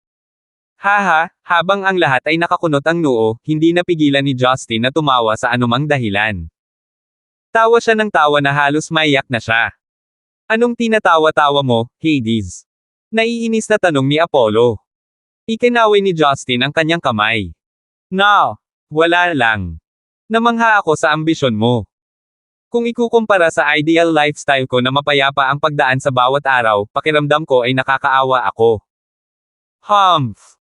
Haha, habang ang lahat ay nakakunot ang noo, hindi napigilan ni Justin na tumawa sa anumang dahilan. Tawa siya ng tawa na halos maiyak na siya. Anong tinatawa-tawa mo, Hades? Naiinis na tanong ni Apollo. Ikinaway ni Justin ang kanyang kamay. No, wala lang. Namangha ako sa ambisyon mo. Kung ikukumpara sa ideal lifestyle ko na mapayapa ang pagdaan sa bawat araw, pakiramdam ko ay nakakaawa ako. Humph!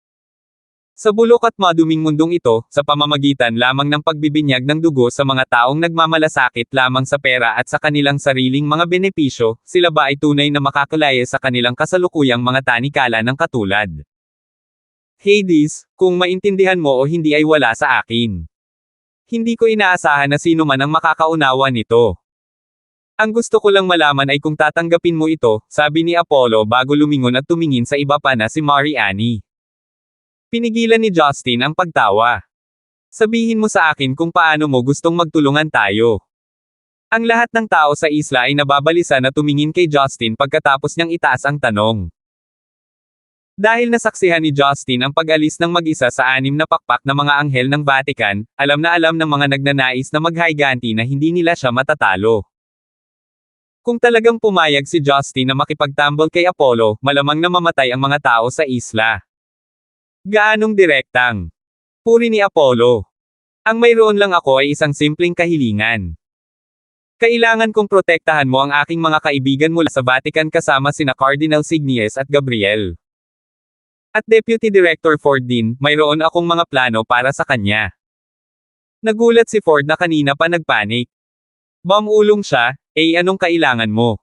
Sa bulok at maduming mundong ito, sa pamamagitan lamang ng pagbibinyag ng dugo sa mga taong nagmamalasakit lamang sa pera at sa kanilang sariling mga benepisyo, sila ba ay tunay na makakalaya sa kanilang kasalukuyang mga tanikala ng katulad? Hades, kung maintindihan mo o hindi ay wala sa akin. Hindi ko inaasahan na sino man ang makakaunawa nito. Ang gusto ko lang malaman ay kung tatanggapin mo ito, sabi ni Apollo bago lumingon at tumingin sa iba pa na si Mariani. Pinigilan ni Justin ang pagtawa. Sabihin mo sa akin kung paano mo gustong magtulungan tayo. Ang lahat ng tao sa isla ay nababalisa na tumingin kay Justin pagkatapos niyang itaas ang tanong. Dahil nasaksihan ni Justin ang pag-alis ng mag-isa sa 6 na pakpak na mga anghel ng Vatican, alam na alam ng mga nagnanais na maghayganti na hindi nila siya matatalo. Kung talagang pumayag si Justin na makipagtambol kay Apollo, malamang na mamatay ang mga tao sa isla. Gaanong direktang? Puri ni Apollo. Ang mayroon lang ako ay isang simpleng kahilingan. Kailangan kong protektahan mo ang aking mga kaibigan mula sa Vatican kasama sina Cardinal Signies at Gabriel. At Deputy Director Ford din, mayroon akong mga plano para sa kanya. Nagulat si Ford na kanina pa nagpanik. Bamulong siya, anong kailangan mo?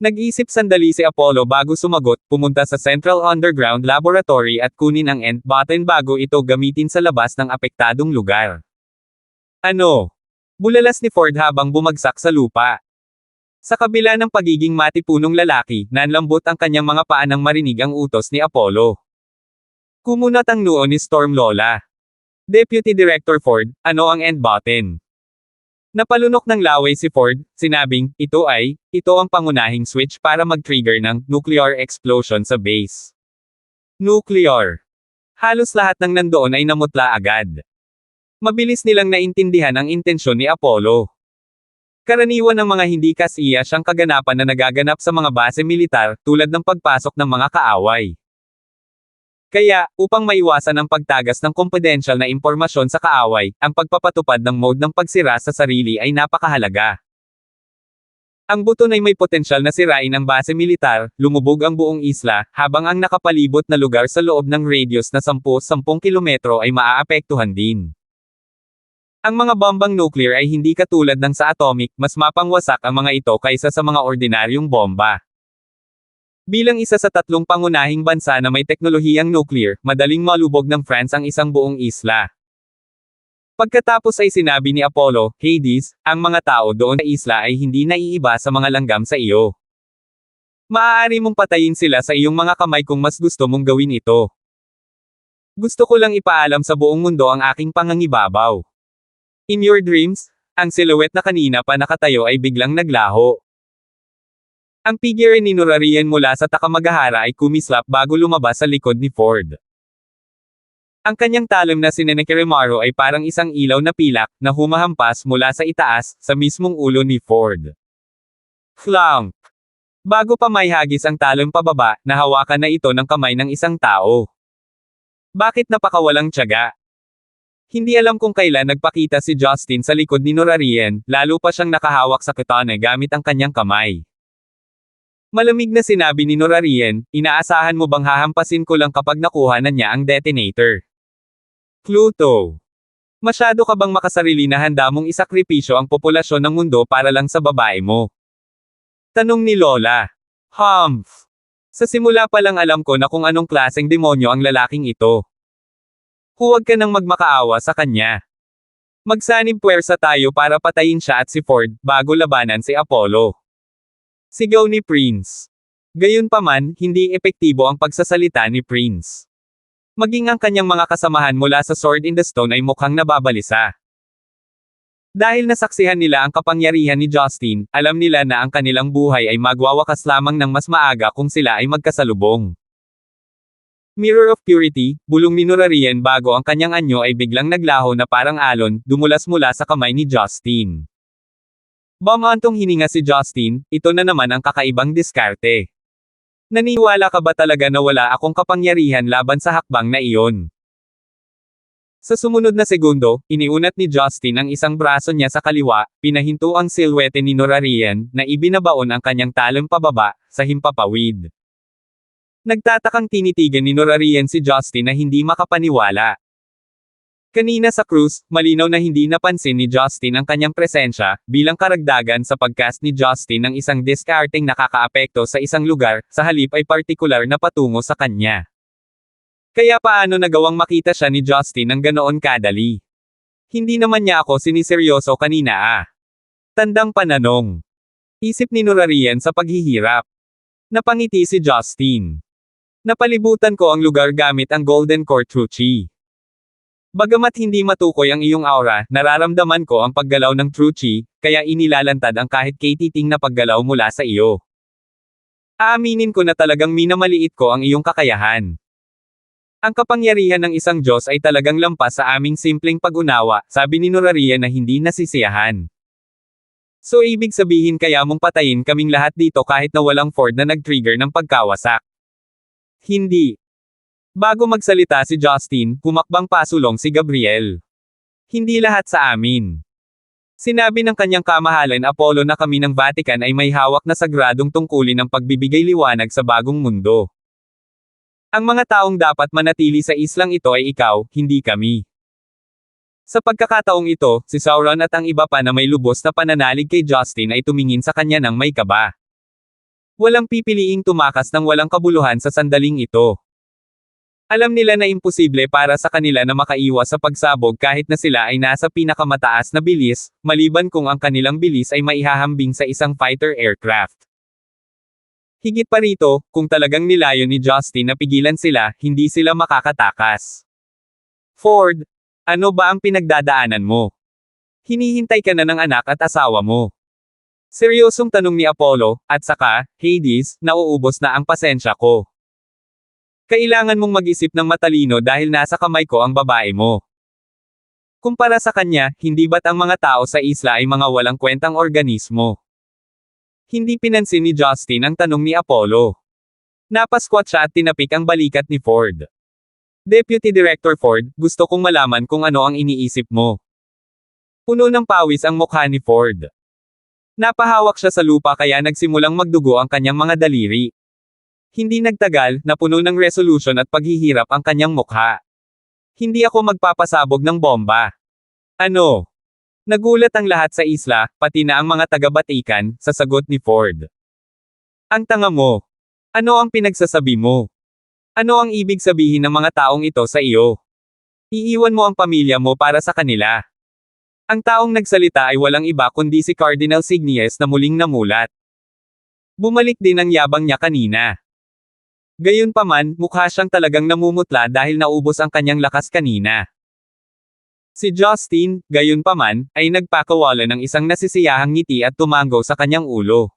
Nag-isip sandali si Apollo bago sumagot, pumunta sa Central Underground Laboratory at kunin ang end button bago ito gamitin sa labas ng apektadong lugar. Ano? Bulalas ni Ford habang bumagsak sa lupa. Sa kabila ng pagiging matipunong lalaki, nanlambot ang kanyang mga paa nang marinig ang utos ni Apollo. Kumunat ang noo ni Storm Lola. Deputy Director Ford, ano ang end button? Napalunok ng laway si Ford, sinabing, ito ang pangunahing switch para mag-trigger ng nuclear explosion sa base. Nuclear. Halos lahat ng nandoon ay namutla agad. Mabilis nilang naintindihan ang intensyon ni Apollo. Karaniwan ng mga hindi kasiya siyang kaganapan na nagaganap sa mga base militar, tulad ng pagpasok ng mga kaaway. Kaya, upang maiwasan ang pagtagas ng confidential na impormasyon sa kaaway, ang pagpapatupad ng mode ng pagsira sa sarili ay napakahalaga. Ang buton ay may potensyal na sirain ang base militar, lumubog ang buong isla, habang ang nakapalibot na lugar sa loob ng radius na 10 kilometro ay maaapektuhan din. Ang mga bombang nuclear ay hindi katulad ng sa atomic, mas mapangwasak ang mga ito kaysa sa mga ordinaryong bomba. Bilang isa sa 3 pangunahing bansa na may teknolohiyang nuclear, madaling malubog ng France ang isang buong isla. Pagkatapos ay sinabi ni Apollo, Hades, ang mga tao doon sa isla ay hindi naiiba sa mga langgam sa iyo. Maaari mong patayin sila sa iyong mga kamay kung mas gusto mong gawin ito. Gusto ko lang ipaalam sa buong mundo ang aking pangangibabaw. In your dreams, ang silhouette na kanina pa nakatayo ay biglang naglaho. Ang figure ni Norarian mula sa Takamagahara ay kumislap bago lumabas sa likod ni Ford. Ang kanyang talon na si Nenekeremaro ay parang isang ilaw na pilak, na humahampas mula sa itaas, sa mismong ulo ni Ford. Flunk! Bago pa maihagis ang talon pababa, nahawakan na ito ng kamay ng isang tao. Bakit napakawalang tiyaga? Hindi alam kung kailan nagpakita si Justin sa likod ni Norarian, lalo pa siyang nakahawak sa katana gamit ang kanyang kamay. Malamig na sinabi ni Norarian, inaasahan mo bang hahampasin ko lang kapag nakuha na niya ang detonator? Pluto. Masyado ka bang makasarili na handa mong isakripisyo ang populasyon ng mundo para lang sa babae mo? Tanong ni Lola. Humph. Sa simula pa lang alam ko na kung anong klaseng demonyo ang lalaking ito. Huwag ka nang magmakaawa sa kanya. Magsanib puwersa tayo para patayin siya at si Ford, bago labanan si Apollo. Sigaw ni Prince. Gayunpaman, hindi epektibo ang pagsasalita ni Prince. Maging ang kanyang mga kasamahan mula sa Sword in the Stone ay mukhang nababalisa. Dahil nasaksihan nila ang kapangyarihan ni Justin, alam nila na ang kanilang buhay ay magwawakas lamang ng mas maaga kung sila ay magkasalubong. Mirror of Purity, bulong ni Nurarien bago ang kanyang anyo ay biglang naglaho na parang alon, dumulas mula sa kamay ni Justin. Bumantong hininga si Justin, ito na naman ang kakaibang diskarte. Naniwala ka ba talaga na wala akong kapangyarihan laban sa hakbang na iyon? Sa sumunod na segundo, iniunat ni Justin ang isang braso niya sa kaliwa, pinahinto ang silhwete ni Nurarien, na ibinabaon ang kanyang talong pababa, sa himpapawid. Nagtatakang tinitigan ni Nurarien si Justin na hindi makapaniwala. Kanina sa cruise, malinaw na hindi napansin ni Justin ang kanyang presensya, bilang karagdagan sa pagcast ni Justin ng isang diskarteng nakakaapekto sa isang lugar, sa halip ay partikular na patungo sa kanya. Kaya paano nagawang makita siya ni Justin ng ganoon kadali? Hindi naman niya ako siniseryoso kanina Tandang pananong. Isip ni Nurarien sa paghihirap. Napangiti si Justin. Napalibutan ko ang lugar gamit ang Golden Core True Chi. Bagamat hindi matukoy ang iyong aura, nararamdaman ko ang paggalaw ng True Chi, kaya inilalantad ang kahit katiting na paggalaw mula sa iyo. Aaminin ko na talagang minamaliit ko ang iyong kakayahan. Ang kapangyarihan ng isang Diyos ay talagang lampas sa aming simpleng pag-unawa, sabi ni Nurarien na hindi nasisiyahan. So ibig sabihin kaya mong patayin kaming lahat dito kahit na walang Ford na nag-trigger ng pagkawasak? Hindi. Bago magsalita si Justin, humakbang pasulong si Gabriel. Hindi lahat sa amin. Sinabi ng kanyang kamahalan Apollo na kami ng Vatican ay may hawak na sagradong tungkulin ng pagbibigay liwanag sa bagong mundo. Ang mga taong dapat manatili sa islang ito ay ikaw, hindi kami. Sa pagkakataong ito, si Sauron at ang iba pa na may lubos na pananalig kay Justin ay tumingin sa kanya ng may kaba. Walang pipiliing tumakas ng walang kabuluhan sa sandaling ito. Alam nila na imposible para sa kanila na makaiwas sa pagsabog kahit na sila ay nasa pinakamataas na bilis, maliban kung ang kanilang bilis ay maihahambing sa isang fighter aircraft. Higit pa rito, kung talagang nilayon ni Justin na pigilan sila, hindi sila makakatakas. Ford, ano ba ang pinagdadaanan mo? Hinihintay ka na ng anak at asawa mo. Seryosong tanong ni Apollo, at saka, Hades, nauubos na ang pasensya ko. Kailangan mong mag-isip ng matalino dahil nasa kamay ko ang babae mo. Kumpara sa kanya, hindi ba't ang mga tao sa isla ay mga walang kwentang organismo? Hindi pinansin ni Justin ang tanong ni Apollo. Napasquat siya at tinapik ang balikat ni Ford. Deputy Director Ford, gusto kong malaman kung ano ang iniisip mo. Puno ng pawis ang mukha ni Ford. Napahawak siya sa lupa kaya nagsimulang magdugo ang kanyang mga daliri. Hindi nagtagal, napuno ng resolution at paghihirap ang kanyang mukha. Hindi ako magpapasabog ng bomba. Ano? Nagulat ang lahat sa isla, pati na ang mga taga-Batikan, sa sagot ni Ford. Ang tanga mo. Ano ang pinagsasabi mo? Ano ang ibig sabihin ng mga taong ito sa iyo? Iiwan mo ang pamilya mo para sa kanila. Ang taong nagsalita ay walang iba kundi si Cardinal Signies na muling namulat. Bumalik din ang yabang niya kanina. Gayunpaman, mukha siyang talagang namumutla dahil naubos ang kanyang lakas kanina. Si Justin, gayunpaman, ay nagpakawala ng isang nasisiyahang ngiti at tumanggo sa kanyang ulo.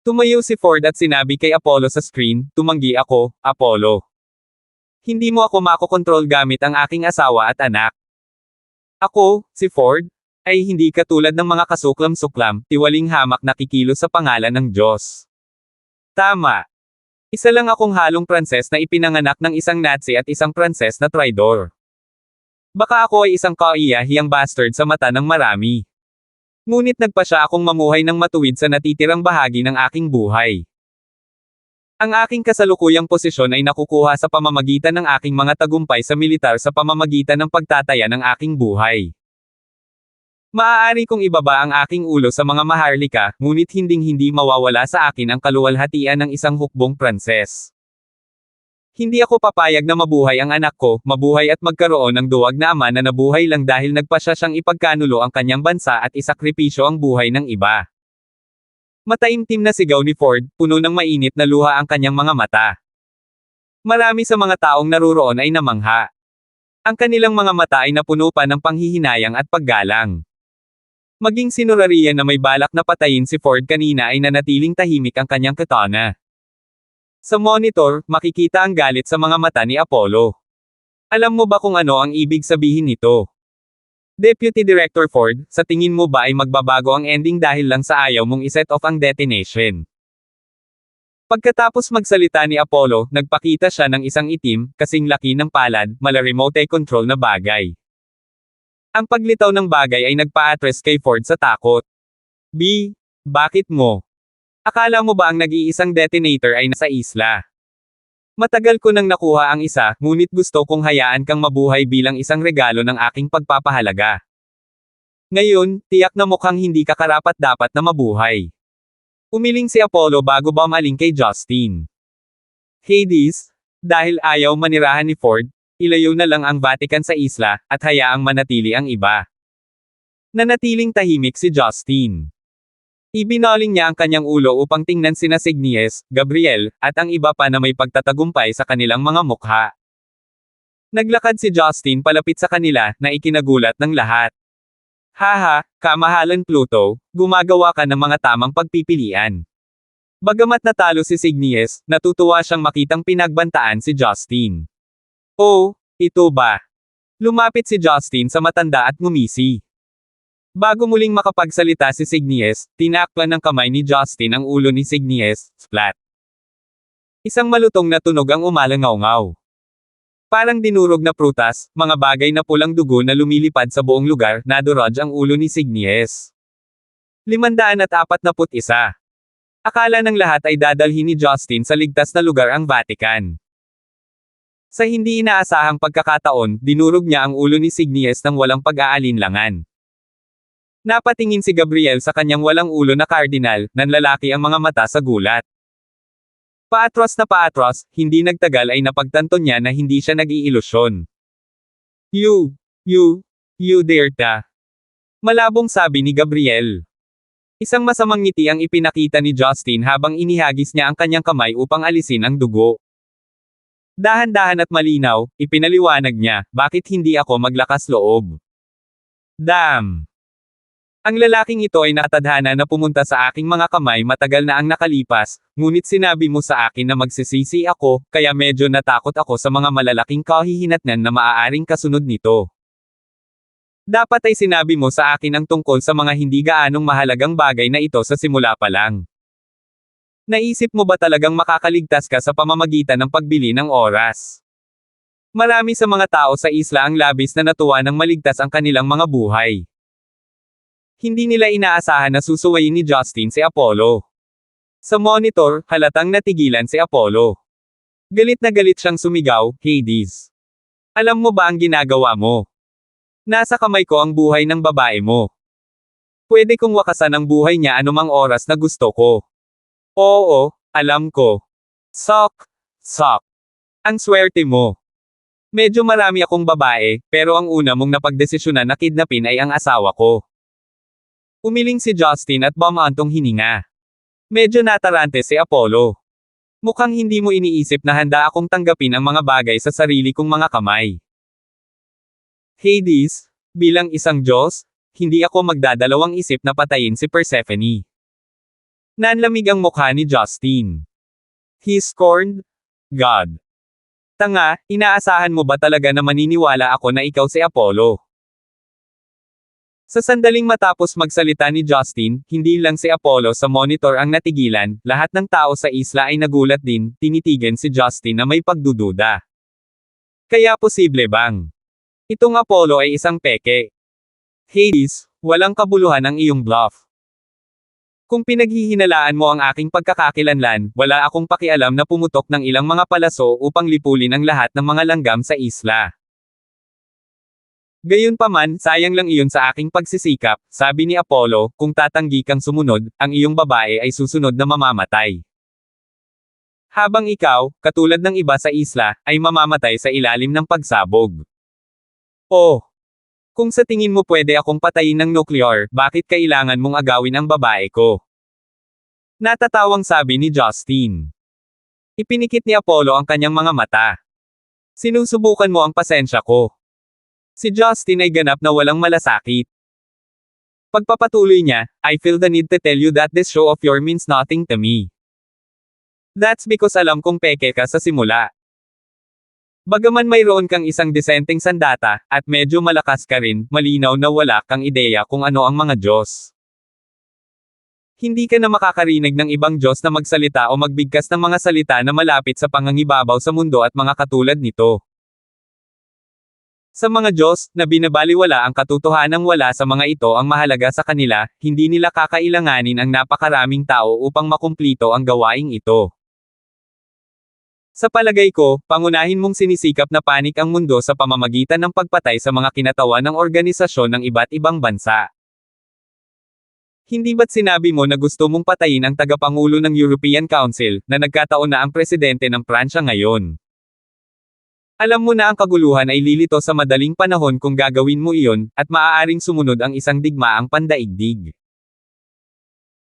Tumayo si Ford at sinabi kay Apollo sa screen, tumanggi ako, Apollo. Hindi mo ako makokontrol gamit ang aking asawa at anak. Ako, si Ford, ay hindi katulad ng mga kasuklam-suklam, tiwaling hamak na kikilos sa pangalan ng Diyos. Tama. Isa lang akong halong Pranses na ipinanganak ng isang Nazi at isang Pranses na traidor. Baka ako ay isang kaiyahiyang bastard sa mata ng marami. Ngunit nagpasya akong mamuhay ng matuwid sa natitirang bahagi ng aking buhay. Ang aking kasalukuyang posisyon ay nakukuha sa pamamagitan ng aking mga tagumpay sa militar sa pamamagitan ng pagtataya ng aking buhay. Maaari kong ibaba ang aking ulo sa mga maharlika, ngunit hinding-hindi mawawala sa akin ang kaluwalhatian ng isang hukbong Pranses. Hindi ako papayag na mabuhay ang anak ko, mabuhay at magkaroon ng duwag na ama na nabuhay lang dahil nagpasya siyang ipagkanulo ang kanyang bansa at isakripisyo ang buhay ng iba. Mataimtim na sigaw ni Ford, puno ng mainit na luha ang kanyang mga mata. Marami sa mga taong naruroon ay namangha. Ang kanilang mga mata ay napuno pa ng panghihinayang at paggalang. Maging sinurariyan na may balak na patayin si Ford kanina ay nanatiling tahimik ang kanyang katana. Sa monitor, makikita ang galit sa mga mata ni Apollo. Alam mo ba kung ano ang ibig sabihin nito? Deputy Director Ford, sa tingin mo ba ay magbabago ang ending dahil lang sa ayaw mong iset off ang detonation? Pagkatapos magsalita ni Apollo, nagpakita siya ng isang itim, kasing laki ng palad, mala remote control na bagay. Ang paglitaw ng bagay ay nagpa-address kay Ford sa takot. B. Bakit mo? Akala mo ba ang nag-iisang detonator ay nasa isla? Matagal ko nang nakuha ang isa, ngunit gusto kong hayaan kang mabuhay bilang isang regalo ng aking pagpapahalaga. Ngayon, tiyak na mukhang hindi ka karapat-dapat na mabuhay. Umiling si Apollo bago bumaling kay Justin. Hades, dahil ayaw manirahan ni Ford, ilayo na lang ang Vatican sa isla, at hayaang manatili ang iba. Nanatiling tahimik si Justin. Ibinaling niya ang kanyang ulo upang tingnan sina Signies, Gabriel, at ang iba pa na may pagtatagumpay sa kanilang mga mukha. Naglakad si Justin palapit sa kanila, na ikinagulat ng lahat. Haha, kamahalan Pluto, gumagawa ka ng mga tamang pagpipilian. Bagamat natalo si Signies, natutuwa siyang makitang pinagbantaan si Justin. Oh, ito ba? Lumapit si Justin sa matanda at ngumisi. Bago muling makapagsalita si Signies, tinakpan ng kamay ni Justin ang ulo ni Signies, splat. Isang malutong na tunog ang umalangaw-ngaw. Parang dinurog na prutas, mga bagay na pulang dugo na lumilipad sa buong lugar, nadurog ang ulo ni Signies. 541. Akala ng lahat ay dadalhin ni Justin sa ligtas na lugar ang Vatican. Sa hindi inaasahang pagkakataon, dinurog niya ang ulo ni Signies ng walang pag-aalinlangan. Napatingin si Gabriel sa kanyang walang ulo na kardinal, nanlalaki ang mga mata sa gulat. Paatros na paatros, hindi nagtagal ay napagtanto niya na hindi siya nag-iilusyon. You Dirta. Malabong sabi ni Gabriel. Isang masamang ngiti ang ipinakita ni Justin habang inihagis niya ang kanyang kamay upang alisin ang dugo. Dahan-dahan at malinaw, ipinaliwanag niya, bakit hindi ako maglakas loob? Damn! Ang lalaking ito ay natadhana na pumunta sa aking mga kamay matagal na ang nakalipas, ngunit sinabi mo sa akin na magsisisi ako, kaya medyo natakot ako sa mga malalaking kahihinatnan na maaaring kasunod nito. Dapat ay sinabi mo sa akin ang tungkol sa mga hindi gaanong mahalagang bagay na ito sa simula pa lang. Naisip mo ba talagang makakaligtas ka sa pamamagitan ng pagbili ng oras? Marami sa mga tao sa isla ang labis na natuwa nang maligtas ang kanilang mga buhay. Hindi nila inaasahan na susuwayin ni Justin si Apollo. Sa monitor, halatang natigilan si Apollo. Galit na galit siyang sumigaw, Hades. Alam mo ba ang ginagawa mo? Nasa kamay ko ang buhay ng babae mo. Pwede kong wakasan ang buhay niya anumang oras na gusto ko. Oo, alam ko. Sok. Ang swerte mo. Medyo marami akong babae, pero ang una mong napagdesisyonan na kidnapin ay ang asawa ko. Umiling si Justin at bumantong hininga. Medyo natarante si Apollo. Mukhang hindi mo iniisip na handa akong tanggapin ang mga bagay sa sarili kong mga kamay. Hades, bilang isang Diyos, hindi ako magdadalawang isip na patayin si Persephone. Nanlamig ang mukha ni Justin. He scorned God. Tanga, inaasahan mo ba talaga na maniniwala ako na ikaw si Apollo? Sa sandaling matapos magsalita ni Justin, hindi lang si Apollo sa monitor ang natigilan, lahat ng tao sa isla ay nagulat din, tinitigan si Justin na may pagdududa. Kaya posible bang itong Apollo ay isang peke? Hades, walang kabuluhan ang iyong bluff. Kung pinaghihinalaan mo ang aking pagkakakilanlan, wala akong pakialam na pumutok ng ilang mga palaso upang lipulin ang lahat ng mga langgam sa isla. Gayunpaman, sayang lang iyon sa aking pagsisikap, sabi ni Apollo, kung tatanggi kang sumunod, ang iyong babae ay susunod na mamamatay. Habang ikaw, katulad ng iba sa isla, ay mamamatay sa ilalim ng pagsabog. Oh! Kung sa tingin mo pwede akong patayin ng nuclear, bakit kailangan mong agawin ang babae ko? Natatawang sabi ni Justin. Ipinikit ni Apollo ang kanyang mga mata. Sinusubukan mo ang pasensya ko. Si Justin ay ganap na walang malasakit. Pagpapatuloy niya, I feel the need to tell you that this show of yours means nothing to me. That's because alam kong peke ka sa simula. Bagaman mayroon kang isang disenteng sandata, at medyo malakas ka rin, malinaw na wala kang ideya kung ano ang mga Diyos. Hindi ka na makakarinig ng ibang Diyos na magsalita o magbigkas ng mga salita na malapit sa pangangibabaw sa mundo at mga katulad nito. Sa mga Diyos, na binabaliwala ang katotohanang wala sa mga ito ang mahalaga sa kanila, hindi nila kakailanganin ang napakaraming tao upang makumplito ang gawaing ito. Sa palagay ko, pangunahin mong sinisikap na panik ang mundo sa pamamagitan ng pagpatay sa mga kinatawan ng organisasyon ng iba't ibang bansa. Hindi ba't sinabi mo na gusto mong patayin ang tagapangulo ng European Council, na nagkataon na ang presidente ng Pransya ngayon? Alam mo na ang kaguluhan ay lilito sa madaling panahon kung gagawin mo iyon, at maaaring sumunod ang isang digmaang pandaigdig.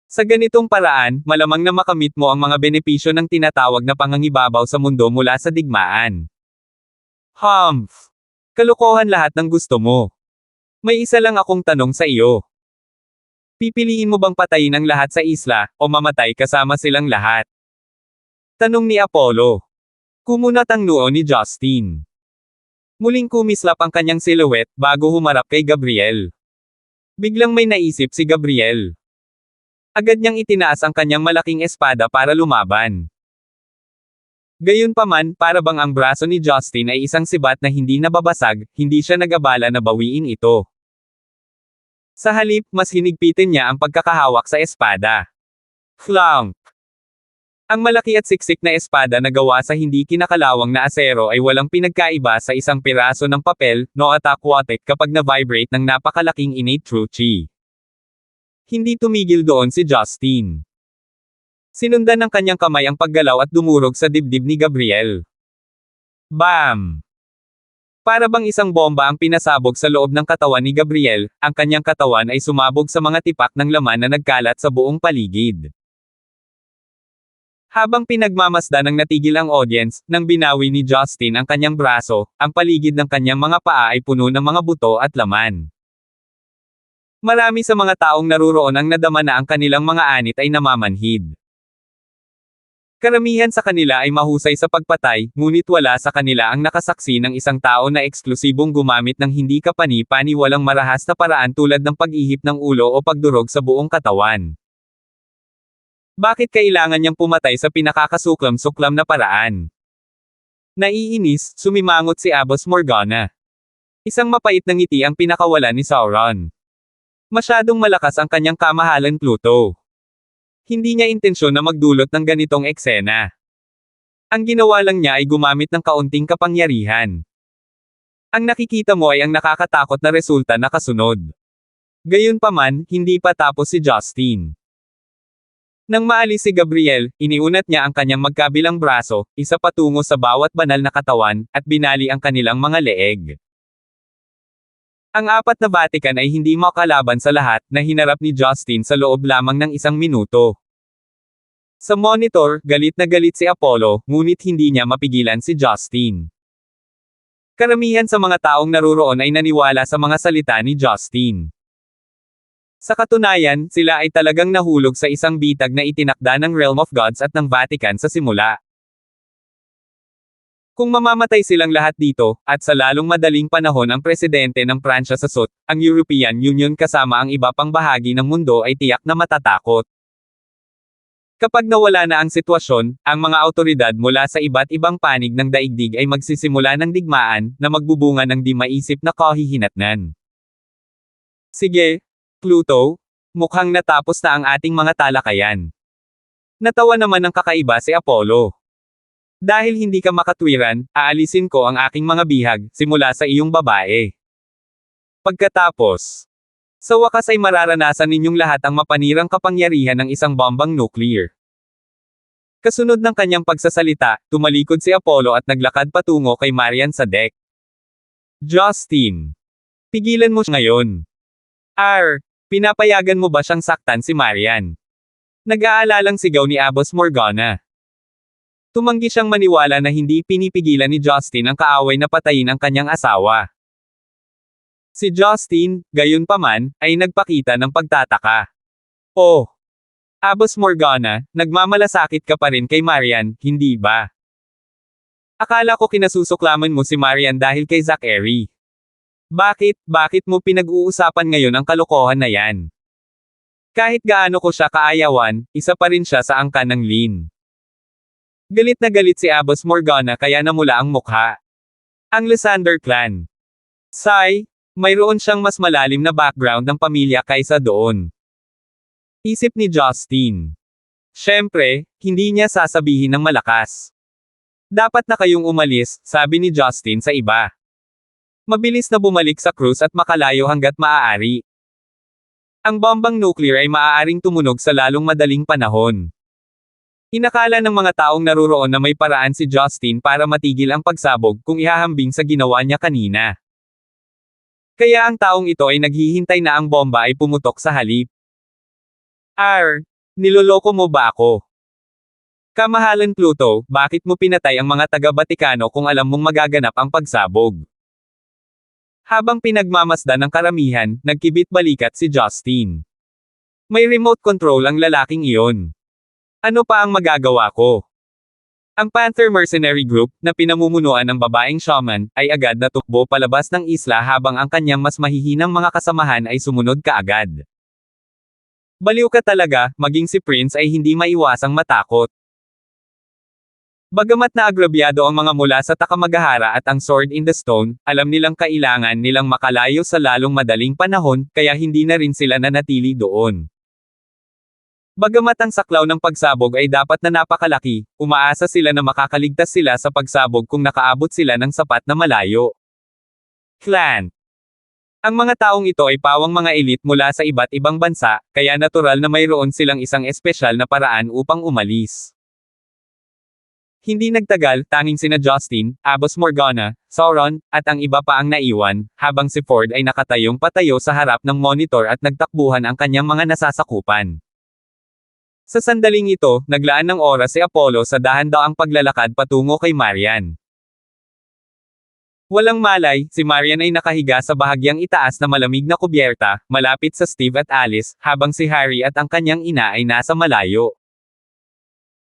Sa ganitong paraan, malamang na makamit mo ang mga benepisyo ng tinatawag na pangangibabaw sa mundo mula sa digmaan. Humph! Kalokohan lahat ng gusto mo. May isa lang akong tanong sa iyo. Pipiliin mo bang patayin ang lahat sa isla, o mamatay kasama silang lahat? Tanong ni Apollo. Kumunat ang noo ni Justin. Muling kumislap ang kanyang silhouette, bago humarap kay Gabriel. Biglang may naisip si Gabriel. Agad niyang itinaas ang kanyang malaking espada para lumaban. Gayunpaman, para bang ang braso ni Justin ay isang sibat na hindi nababasag, hindi siya nag-abala na bawiin ito. Sa halip, mas hinigpitin niya ang pagkakahawak sa espada. Clonk! Ang malaki at siksik na espada na gawa sa hindi kinakalawang na asero ay walang pinagkaiba sa isang piraso ng papel, no at aquatic kapag na-vibrate ng napakalaking innate true chi. Hindi tumigil doon si Justin. Sinundan ng kanyang kamay ang paggalaw at dumurog sa dibdib ni Gabriel. Bam! Para bang isang bomba ang pinasabog sa loob ng katawan ni Gabriel, ang kanyang katawan ay sumabog sa mga tipak ng laman na nagkalat sa buong paligid. Habang pinagmamasdan ng natigil ang audience, nang binawi ni Justin ang kanyang braso, ang paligid ng kanyang mga paa ay puno ng mga buto at laman. Marami sa mga taong naruroon ang nadama na ang kanilang mga anit ay namamanhid. Karamihan sa kanila ay mahusay sa pagpatay, ngunit wala sa kanila ang nakasaksi ng isang tao na eksklusibong gumamit ng hindi kapani-paniwalang marahas na paraan tulad ng pag-ihip ng ulo o pagdurog sa buong katawan. Bakit kailangan niyang pumatay sa pinakakasuklam-suklam na paraan? Naiinis, sumimangot si Abbas Morgana. Isang mapait na ngiti ang pinakawalan ni Sauron. Masyadong malakas ang kanyang kamahalan Pluto. Hindi niya intensyon na magdulot ng ganitong eksena. Ang ginawa lang niya ay gumamit ng kaunting kapangyarihan. Ang nakikita mo ay ang nakakatakot na resulta na kasunod. Gayunpaman, hindi pa tapos si Justin. Nang maalis si Gabriel, iniunat niya ang kanyang magkabilang braso, isa patungo sa bawat banal na katawan, at binali ang kanilang mga leeg. Ang apat na Vatican ay hindi makalaban sa lahat, na hinarap ni Justin sa loob lamang ng 1 minuto. Sa monitor, galit na galit si Apollo, ngunit hindi niya mapigilan si Justin. Karamihan sa mga taong naruroon ay naniwala sa mga salita ni Justin. Sa katunayan, sila ay talagang nahulog sa isang bitag na itinakda ng Realm of Gods at ng Vatican sa simula. Kung mamamatay silang lahat dito, at sa lalong madaling panahon ang presidente ng Pransya sa SUT, ang European Union kasama ang iba pang bahagi ng mundo ay tiyak na matatakot. Kapag nawala na ang sitwasyon, ang mga awtoridad mula sa iba't ibang panig ng daigdig ay magsisimula ng digmaan, na magbubunga ng di maisip na kahihinatnan. Sige, Pluto, mukhang natapos na ang ating mga talakayan. Natawa naman ng kakaiba si Apollo. Dahil hindi ka makatwiran, aalisin ko ang aking mga bihag, simula sa iyong babae. Pagkatapos, sa wakas ay mararanasan ninyong lahat ang mapanirang kapangyarihan ng isang bombang nuclear. Kasunod ng kanyang pagsasalita, tumalikod si Apollo at naglakad patungo kay Marian sa deck. Justin, pigilan mo siya ngayon. Pinapayagan mo ba siyang saktan si Marian? Nag-aalalang sigaw ni Abbas Morgana. Tumanggi siyang maniwala na hindi pinipigilan ni Justin ang kaaway na patayin ang kanyang asawa. Si Justin, gayunpaman, ay nagpakita ng pagtataka. Oh! Abbas Morgana, nagmamalasakit ka pa rin kay Marian, hindi ba? Akala ko kinasusuklaman mo si Marian dahil kay Zachary. Bakit mo pinag-uusapan ngayon ang kalokohan na yan? Kahit gaano ko siya kaayawan, isa pa rin siya sa angkan ng Lynn. Galit na galit si Abbas Morgana kaya namula ang mukha. Ang Lysander clan. Mayroon siyang mas malalim na background ng pamilya kaysa doon. Isip ni Justin. Siyempre, hindi niya sasabihin ng malakas. Dapat na kayong umalis, sabi ni Justin sa iba. Mabilis na bumalik sa cruise at makalayo hanggat maaari. Ang bombang nuclear ay maaaring tumunog sa lalong madaling panahon. Inakala ng mga taong naruroon na may paraan si Justin para matigil ang pagsabog kung ihahambing sa ginawa niya kanina. Kaya ang taong ito ay naghihintay na ang bomba ay pumutok sa halip. Niloloko mo ba ako? Kamahalan Pluto, bakit mo pinatay ang mga taga-Batikano kung alam mong magaganap ang pagsabog? Habang pinagmamasdan ng karamihan, nagkibit-balikat si Justin. May remote control ang lalaking iyon. Ano pa ang magagawa ko? Ang Panther Mercenary Group, na pinamumunuan ng babaeng shaman, ay agad na tukbo palabas ng isla habang ang kanyang mas mahihinang mga kasamahan ay sumunod kaagad. Baliw ka talaga, maging si Prince ay hindi maiwasang matakot. Bagamat naagrabyado ang mga mula sa Takamagahara at ang Sword in the Stone, alam nilang kailangan nilang makalayo sa lalong madaling panahon, kaya hindi na rin sila nanatili doon. Bagamat ang saklaw ng pagsabog ay dapat na napakalaki, umaasa sila na makakaligtas sila sa pagsabog kung nakaabot sila ng sapat na malayo. Clan. Ang mga taong ito ay pawang mga elite mula sa iba't ibang bansa, kaya natural na mayroon silang isang espesyal na paraan upang umalis. Hindi nagtagal, tanging sina Justin, Abbas Morgana, Sauron, at ang iba pa ang naiwan, habang si Ford ay nakatayong patayo sa harap ng monitor at nagtakbuhan ang kanyang mga nasasakupan. Sa sandaling ito, naglaan ng oras si Apollo sa dahan-daang paglalakad patungo kay Marian. Walang malay, si Marian ay nakahiga sa bahagyang itaas na malamig na kubyerta, malapit sa Steve at Alice, habang si Harry at ang kanyang ina ay nasa malayo.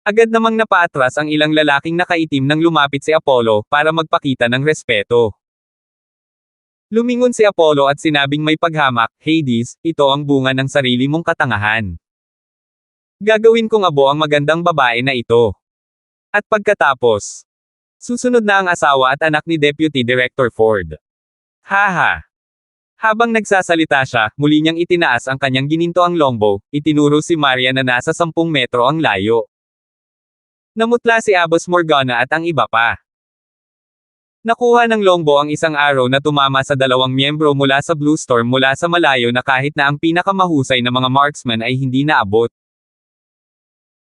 Agad namang napaatras ang ilang lalaking nakaitim nang lumapit si Apollo para magpakita ng respeto. Lumingon si Apollo at sinabing may paghamak, Hades, ito ang bunga ng sarili mong katangahan. Gagawin kong abo ang magandang babae na ito. At pagkatapos, susunod na ang asawa at anak ni Deputy Director Ford. Haha. Habang nagsasalita siya, muli niyang itinaas ang kanyang ginintoang longbow, itinuro si Marian na nasa 10 metro ang layo. Namutla si Abbas Morgana at ang iba pa. Nakuha ng longbow ang isang arrow na tumama sa dalawang miyembro mula sa Blue Storm mula sa malayo na kahit na ang pinakamahusay na mga marksman ay hindi naabot.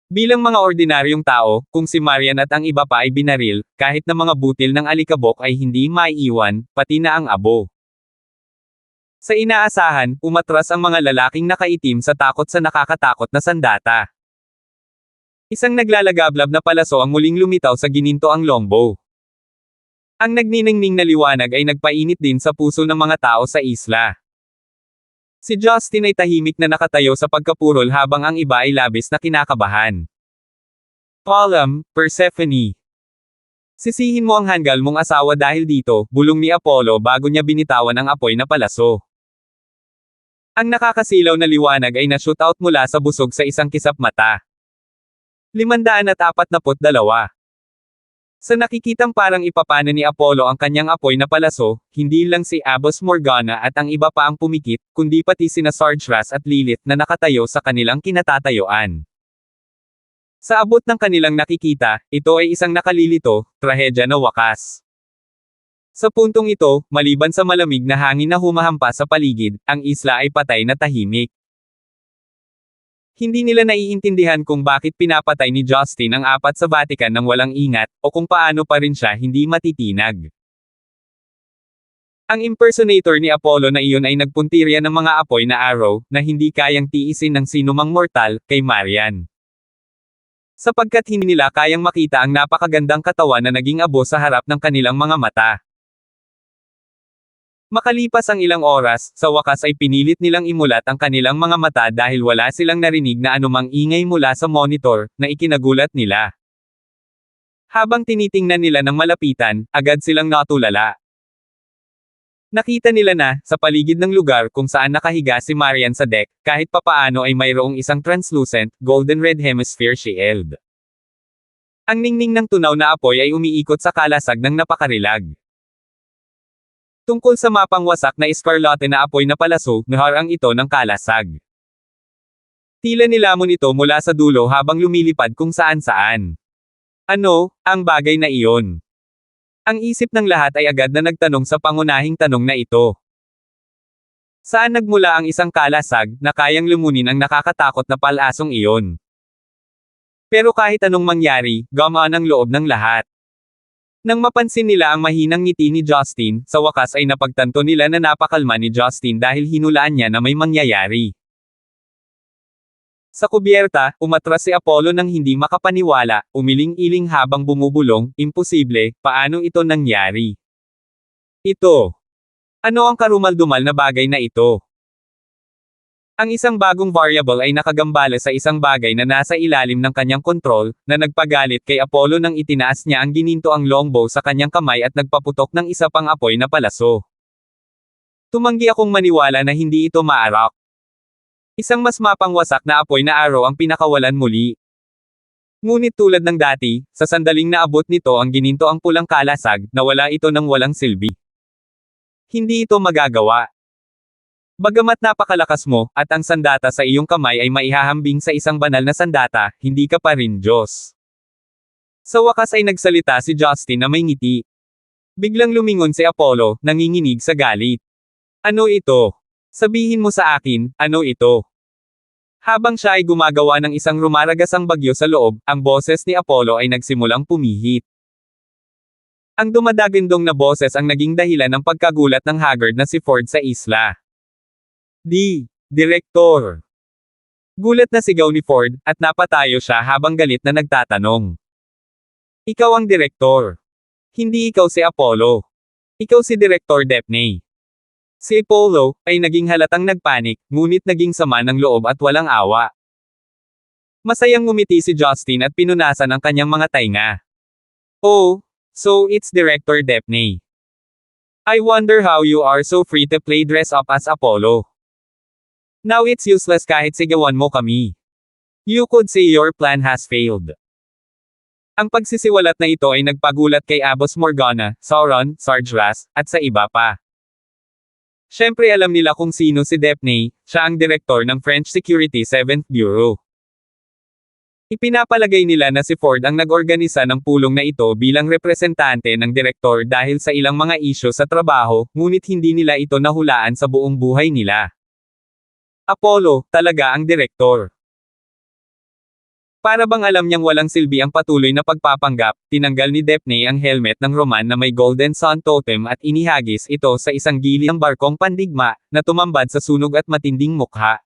Bilang mga ordinaryong tao, kung si Marian at ang iba pa ay binaril, kahit na mga butil ng alikabok ay hindi maiiwan, pati na ang abo. Sa inaasahan, umatras ang mga lalaking nakaitim sa takot sa nakakatakot na sandata. Isang naglalagablab na palaso ang muling lumitaw sa gininto ang longbow. Ang nagniningning na liwanag ay nagpainit din sa puso ng mga tao sa isla. Si Justin ay tahimik na nakatayo sa pagkapurol habang ang iba ay labis na kinakabahan. Persephone. Sisihin mo ang hanggal mong asawa dahil dito, bulong ni Apollo bago niya binitawan ang apoy na palaso. Ang nakakasilaw na liwanag ay na-shoot out mula sa busog sa isang kisap mata. 542. Sa nakikitang parang ipapana ni Apollo ang kanyang apoy na palaso, hindi lang si Abbas Morgana at ang iba pa ang pumikit, kundi pati sina Sarge Ras at Lilith na nakatayo sa kanilang kinatatayuan. Sa abot ng kanilang nakikita, ito ay isang nakalilito, trahedya na wakas. Sa puntong ito, maliban sa malamig na hangin na humahampas sa paligid, ang isla ay patay na tahimik. Hindi nila naiintindihan kung bakit pinapatay ni Justin ang apat sa Vatican nang walang ingat, o kung paano pa rin siya hindi matitinag. Ang impersonator ni Apollo na iyon ay nagpuntirya ng mga apoy na arrow, na hindi kayang tiisin ng sinumang mortal, kay Marian. Sapagkat hindi nila kayang makita ang napakagandang katawan na naging abo sa harap ng kanilang mga mata. Makalipas ang ilang oras, sa wakas ay pinilit nilang imulat ang kanilang mga mata dahil wala silang narinig na anumang ingay mula sa monitor, na ikinagulat nila. Habang tinitingnan nila ng malapitan, agad silang natulala. Nakita nila na, sa paligid ng lugar kung saan nakahiga si Marian sa deck, kahit papaano ay mayroong isang translucent, golden red hemisphere shield. Ang ningning ng tunaw na apoy ay umiikot sa kalasag ng napakarilag. Tungkol sa mapang wasak na eskarlate na apoy na palaso, naharang ito ng kalasag. Tila nilamon ito mula sa dulo habang lumilipad kung saan-saan. Ano, ang bagay na iyon? Ang isip ng lahat ay agad na nagtanong sa pangunahing tanong na ito. Saan nagmula ang isang kalasag, na kayang lumunin ang nakakatakot na palasong iyon? Pero kahit anong mangyari, gamaan ang loob ng lahat. Nang mapansin nila ang mahinang ngiti ni Justin, sa wakas ay napagtanto nila na napakalma ni Justin dahil hinulaan niya na may mangyayari. Sa kubyerta, umatras si Apollo nang hindi makapaniwala, umiling-iling habang bumubulong, imposible, paano ito nangyari? Ito. Ano ang karumaldumal na bagay na ito? Ang isang bagong variable ay nakagambala sa isang bagay na nasa ilalim ng kanyang kontrol, na nagpagalit kay Apollo nang itinaas niya ang ginintoang longbow sa kanyang kamay at nagpaputok ng isa pang apoy na palaso. Tumanggi akong maniwala na hindi ito maarak. Isang mas mapangwasak na apoy na arrow ang pinakawalan muli. Ngunit tulad ng dati, sa sandaling naabot nito ang ginintoang pulang kalasag, nawala ito ng walang silbi. Hindi ito magagawa. Bagamat napakalakas mo, at ang sandata sa iyong kamay ay maihahambing sa isang banal na sandata, hindi ka pa rin Diyos. Sa wakas ay nagsalita si Justin na may ngiti. Biglang lumingon si Apollo, nanginginig sa galit. Ano ito? Sabihin mo sa akin, ano ito? Habang siya ay gumagawa ng isang rumaragasang bagyo sa loob, ang boses ni Apollo ay nagsimulang pumihit. Ang dumadagindong na boses ang naging dahilan ng pagkagulat ng haggard na si Ford sa isla. Direktor. Gulat na sigaw ni Ford, at napatayo siya habang galit na nagtatanong. Ikaw ang direktor. Hindi ikaw si Apollo. Ikaw si Direktor Depney. Si Apollo, ay naging halatang nagpanik, ngunit naging sama ng loob at walang awa. Masayang ngumiti si Justin at pinunasan ang kanyang mga tainga. Oh, so it's Director Depney. I wonder how you are so free to play dress up as Apollo. Now it's useless kahit sigawan mo kami. You could say your plan has failed. Ang pagsisiwalat na ito ay nagpagulat kay Abbas Morgana, Sauron, Sarge Ras, at sa iba pa. Siyempre alam nila kung sino si Depney, siya ang direktor ng French Security 7th Bureau. Ipinapalagay nila na si Ford ang nag-organisa ng pulong na ito bilang representante ng direktor dahil sa ilang mga isyu sa trabaho, ngunit hindi nila ito nahulaan sa buong buhay nila. Apollo, talaga ang direktor. Para bang alam niyang walang silbi ang patuloy na pagpapanggap, tinanggal ni Depney ang helmet ng Roman na may Golden Sun Totem at inihagis ito sa isang gilid ng barkong pandigma, na tumambad sa sunog at matinding mukha.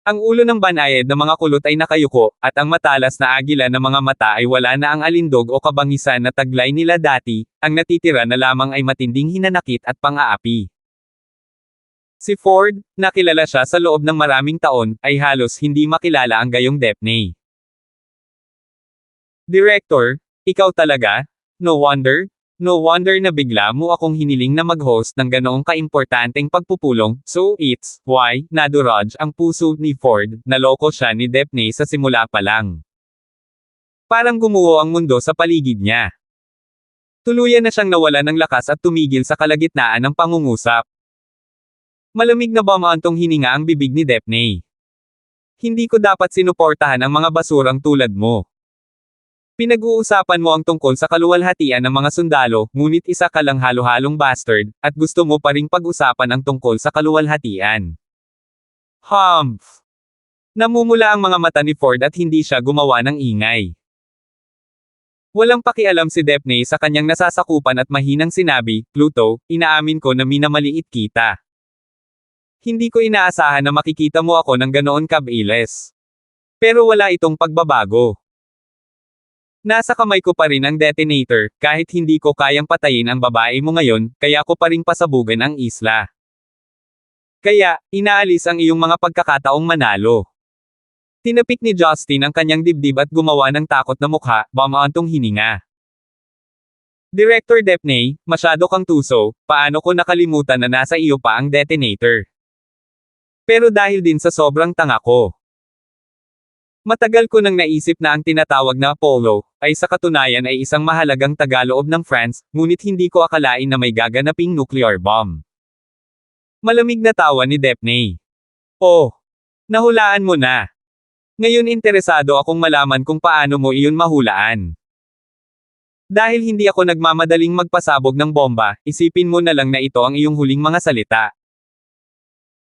Ang ulo ng banayad na mga kulot ay nakayuko, at ang matalas na agila ng mga mata ay wala na ang alindog o kabangisan na taglay nila dati, ang natitira na lamang ay matinding hinanakit at pang-aapi. Si Ford, nakilala siya sa loob ng maraming taon, ay halos hindi makilala ang gayong Depney. Director, ikaw talaga? No wonder na bigla mo akong hiniling na mag-host ng ganoong kaimportanteng pagpupulong, so it's why nadurog ang puso ni Ford, naloko siya ni Depney sa simula pa lang. Parang gumuho ang mundo sa paligid niya. Tuluyan na siyang nawala ng lakas at tumigil sa kalagitnaan ng pangungusap. Malamig na bumantong hininga ang bibig ni Depney. Hindi ko dapat sinuportahan ang mga basurang tulad mo. Pinag-uusapan mo ang tungkol sa kaluwalhatian ng mga sundalo, ngunit isa ka lang halo-halong bastard, at gusto mo pa ring pag-usapan ang tungkol sa kaluwalhatian. Humph! Namumula ang mga mata ni Ford at hindi siya gumawa ng ingay. Walang pakialam si Daphne sa kanyang nasasakupan at mahinang sinabi, Pluto, inaamin ko na minamaliit kita. Hindi ko inaasahan na makikita mo ako ng ganoon kabilis. Pero wala itong pagbabago. Nasa kamay ko pa rin ang detonator, kahit hindi ko kayang patayin ang babae mo ngayon, kaya ko pa ring pasabugan ang isla. Kaya, inaalis ang iyong mga pagkakataong manalo. Tinapik ni Justin ang kanyang dibdib at gumawa ng takot na mukha, bamaantong hininga. Director Daphne, masyado kang tuso, paano ko nakalimutan na nasa iyo pa ang detonator? Pero dahil din sa sobrang tanga ko. Matagal ko nang naisip na ang tinatawag na Apollo, ay sa katunayan ay isang mahalagang tagaloob ng France, ngunit hindi ko akalain na may gaganaping nuclear bomb. Malamig na tawa ni Daphne. Oh, nahulaan mo na. Ngayon interesado akong malaman kung paano mo iyon mahulaan. Dahil hindi ako nagmamadaling magpasabog ng bomba, isipin mo na lang na ito ang iyong huling mga salita.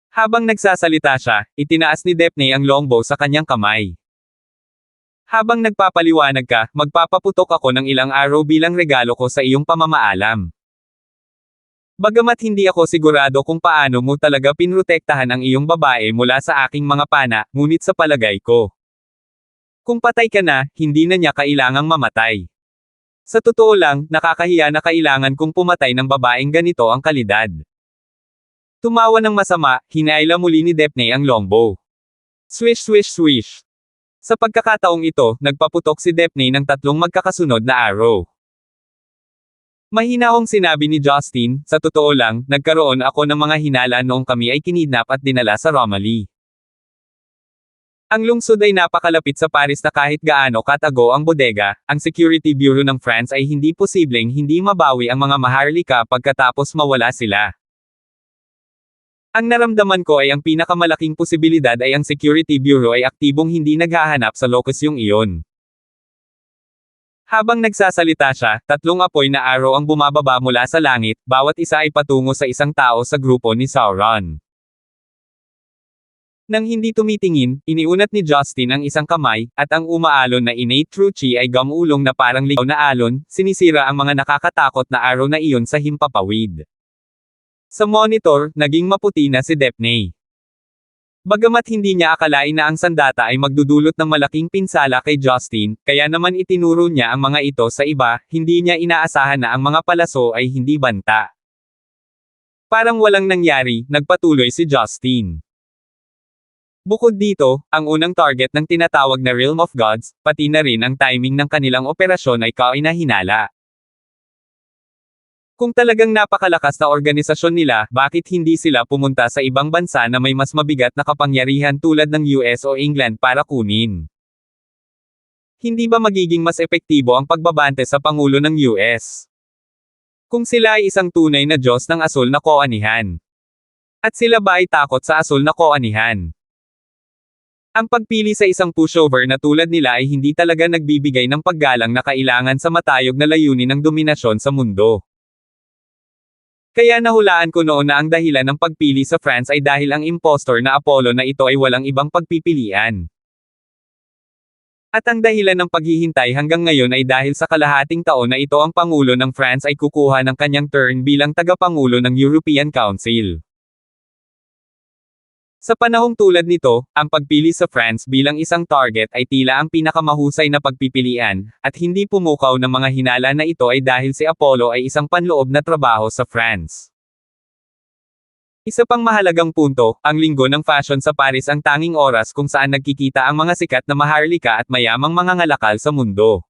Habang nagsasalita siya, itinaas ni Daphne ang longbow sa kanyang kamay. Habang nagpapaliwanag ka, magpapaputok ako ng ilang arrow bilang regalo ko sa iyong pamamaalam. Bagamat hindi ako sigurado kung paano mo talaga pinrotektahan ang iyong babae mula sa aking mga pana, ngunit sa palagay ko. Kung patay ka na, hindi na niya kailangang mamatay. Sa totoo lang, nakakahiya na kailangan kong pumatay ng babaeng ganito ang kalidad. Tumawa ng masama, hinaila muli ni Daphne ang longbow. Swish swish swish. Sa pagkakataong ito, nagpaputok si Daphne ng 3 magkakasunod na arrow. Mahinahong sinabi ni Justin, sa totoo lang, nagkaroon ako ng mga hinala noong kami ay kinidnap at dinala sa Romilly. Ang lungsod ay napakalapit sa Paris na kahit gaano katago ang bodega, ang Security Bureau ng France ay hindi posibleng hindi mabawi ang mga maharlika pagkatapos mawala sila. Ang naramdaman ko ay ang pinakamalaking posibilidad ay ang Security Bureau ay aktibong hindi naghahanap sa locus yung iyon. Habang nagsasalita siya, 3 apoy na arrow ang bumababa mula sa langit, bawat isa ay patungo sa isang tao sa grupo ni Sauron. Nang hindi tumitingin, iniunat ni Justin ang isang kamay, at ang umaalon na innate true chi ay gamulong na parang ligaw na alon, sinisira ang mga nakakatakot na arrow na iyon sa himpapawid. Sa monitor, naging maputi na si Daphne. Bagamat hindi niya akalain na ang sandata ay magdudulot ng malaking pinsala kay Justin, kaya naman itinuro niya ang mga ito sa iba, hindi niya inaasahan na ang mga palaso ay hindi banta. Parang walang nangyari, nagpatuloy si Justin. Bukod dito, ang unang target ng tinatawag na Realm of Gods, pati na rin ang timing ng kanilang operasyon ay kainahinala. Kung talagang napakalakas na organisasyon nila, bakit hindi sila pumunta sa ibang bansa na may mas mabigat na kapangyarihan tulad ng US o England para kunin? Hindi ba magiging mas epektibo ang pagbabante sa Pangulo ng US? Kung sila ay isang tunay na Diyos ng asul na koanihan. At sila ba ay takot sa asul na koanihan? Ang pagpili sa isang pushover na tulad nila ay hindi talaga nagbibigay ng paggalang na kailangan sa matayog na layunin ng dominasyon sa mundo. Kaya nahulaan ko noon na ang dahilan ng pagpili sa France ay dahil ang impostor na Apollo na ito ay walang ibang pagpipilian. At ang dahilan ng paghihintay hanggang ngayon ay dahil sa kalahating taon na ito ang Pangulo ng France ay kukuha ng kanyang turn bilang tagapangulo ng European Council. Sa panahong tulad nito, ang pagpili sa France bilang isang target ay tila ang pinakamahusay na pagpipilian, at hindi pumukaw ng mga hinala na ito ay dahil si Apollo ay isang panloob na trabaho sa France. Isa pang mahalagang punto, ang linggo ng fashion sa Paris ang tanging oras kung saan nagkikita ang mga sikat na maharlika at mayamang mga ngalakal sa mundo.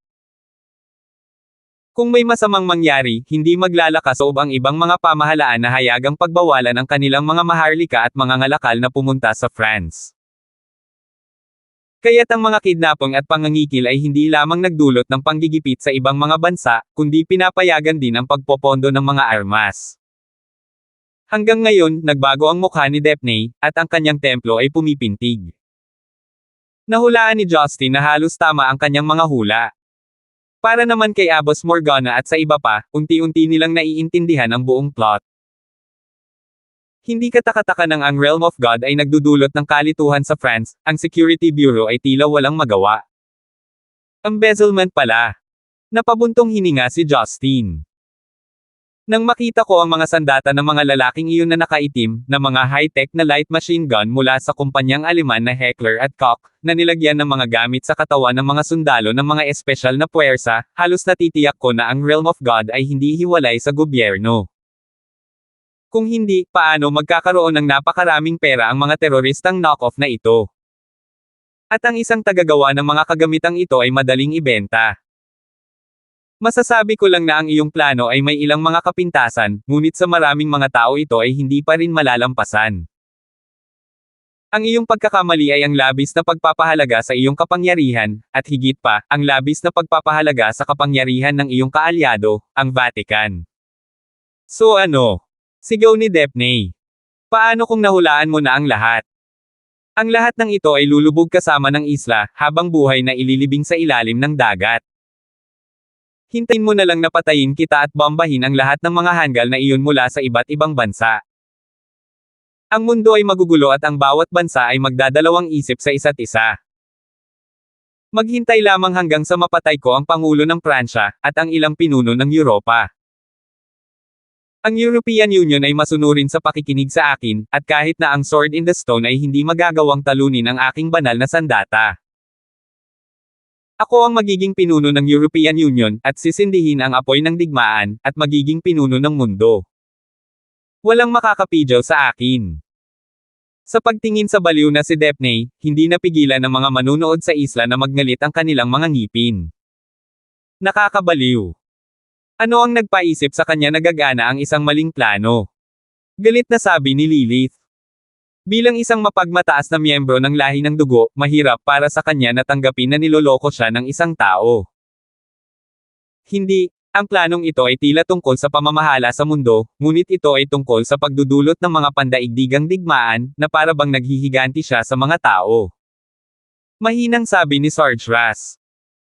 Kung may masamang mangyari, hindi maglalakas loob ang ibang mga pamahalaan na hayagang pagbawalan ang kanilang mga maharlika at mga ngalakal na pumunta sa France. Kaya't ang mga kidnapping at pangangikil ay hindi lamang nagdulot ng panggigipit sa ibang mga bansa, kundi pinapayagan din ang pagpopondo ng mga armas. Hanggang ngayon, nagbago ang mukha ni Daphne, at ang kanyang templo ay pumipintig. Nahulaan ni Justin na halos tama ang kanyang mga hula. Para naman kay Abbas Morgana at sa iba pa, unti-unti nilang naiintindihan ang buong plot. Hindi katakataka ng ang Realm of God ay nagdudulot ng kalituhan sa France, ang Security Bureau ay tila walang magawa. Embezzlement pala. Napabuntong hininga si Justin. Nang makita ko ang mga sandata ng mga lalaking iyon na nakaitim, na mga high-tech na light machine gun mula sa kumpanyang Aleman na Heckler at Koch, na nilagyan ng mga gamit sa katawan ng mga sundalo ng mga espesyal na puwersa, halos natitiyak ko na ang Realm of God ay hindi hiwalay sa gobyerno. Kung hindi, paano magkakaroon ng napakaraming pera ang mga teroristang knock-off na ito? At ang isang tagagawa ng mga kagamitang ito ay madaling ibenta. Masasabi ko lang na ang iyong plano ay may ilang mga kapintasan, ngunit sa maraming mga tao ito ay hindi pa rin malalampasan. Ang iyong pagkakamali ay ang labis na pagpapahalaga sa iyong kapangyarihan, at higit pa, ang labis na pagpapahalaga sa kapangyarihan ng iyong kaalyado, ang Vatican. So ano? Sigaw ni Daphne. Paano kung nahulaan mo na ang lahat? Ang lahat ng ito ay lulubog kasama ng isla, habang buhay na ililibing sa ilalim ng dagat. Hintayin mo na lang na patayin kita at bombahin ang lahat ng mga hanggal na iyon mula sa iba't ibang bansa. Ang mundo ay magugulo at ang bawat bansa ay magdadalawang isip sa isa't isa. Maghintay lamang hanggang sa mapatay ko ang Pangulo ng Pransya, at ang ilang pinuno ng Europa. Ang European Union ay masunurin sa pakikinig sa akin, at kahit na ang Sword in the Stone ay hindi magagawang talunin ang aking banal na sandata. Ako ang magiging pinuno ng European Union, at sisindihin ang apoy ng digmaan, at magiging pinuno ng mundo. Walang makakapidyaw sa akin. Sa pagtingin sa baliw na si Daphne, hindi napigilan ng mga manunood sa isla na magngalit ang kanilang mga ngipin. Nakakabaliw. Ano ang nagpaisip sa kanya na gagana ang isang maling plano? Galit na sabi ni Lilith. Bilang isang mapagmataas na miyembro ng lahi ng dugo, mahirap para sa kanya na tanggapin na niloloko siya ng isang tao. Hindi, ang planong ito ay tila tungkol sa pamamahala sa mundo, ngunit ito ay tungkol sa pagdudulot ng mga pandaigdigang digmaan, na para bang naghihiganti siya sa mga tao. Mahinang sabi ni Sarge Ras.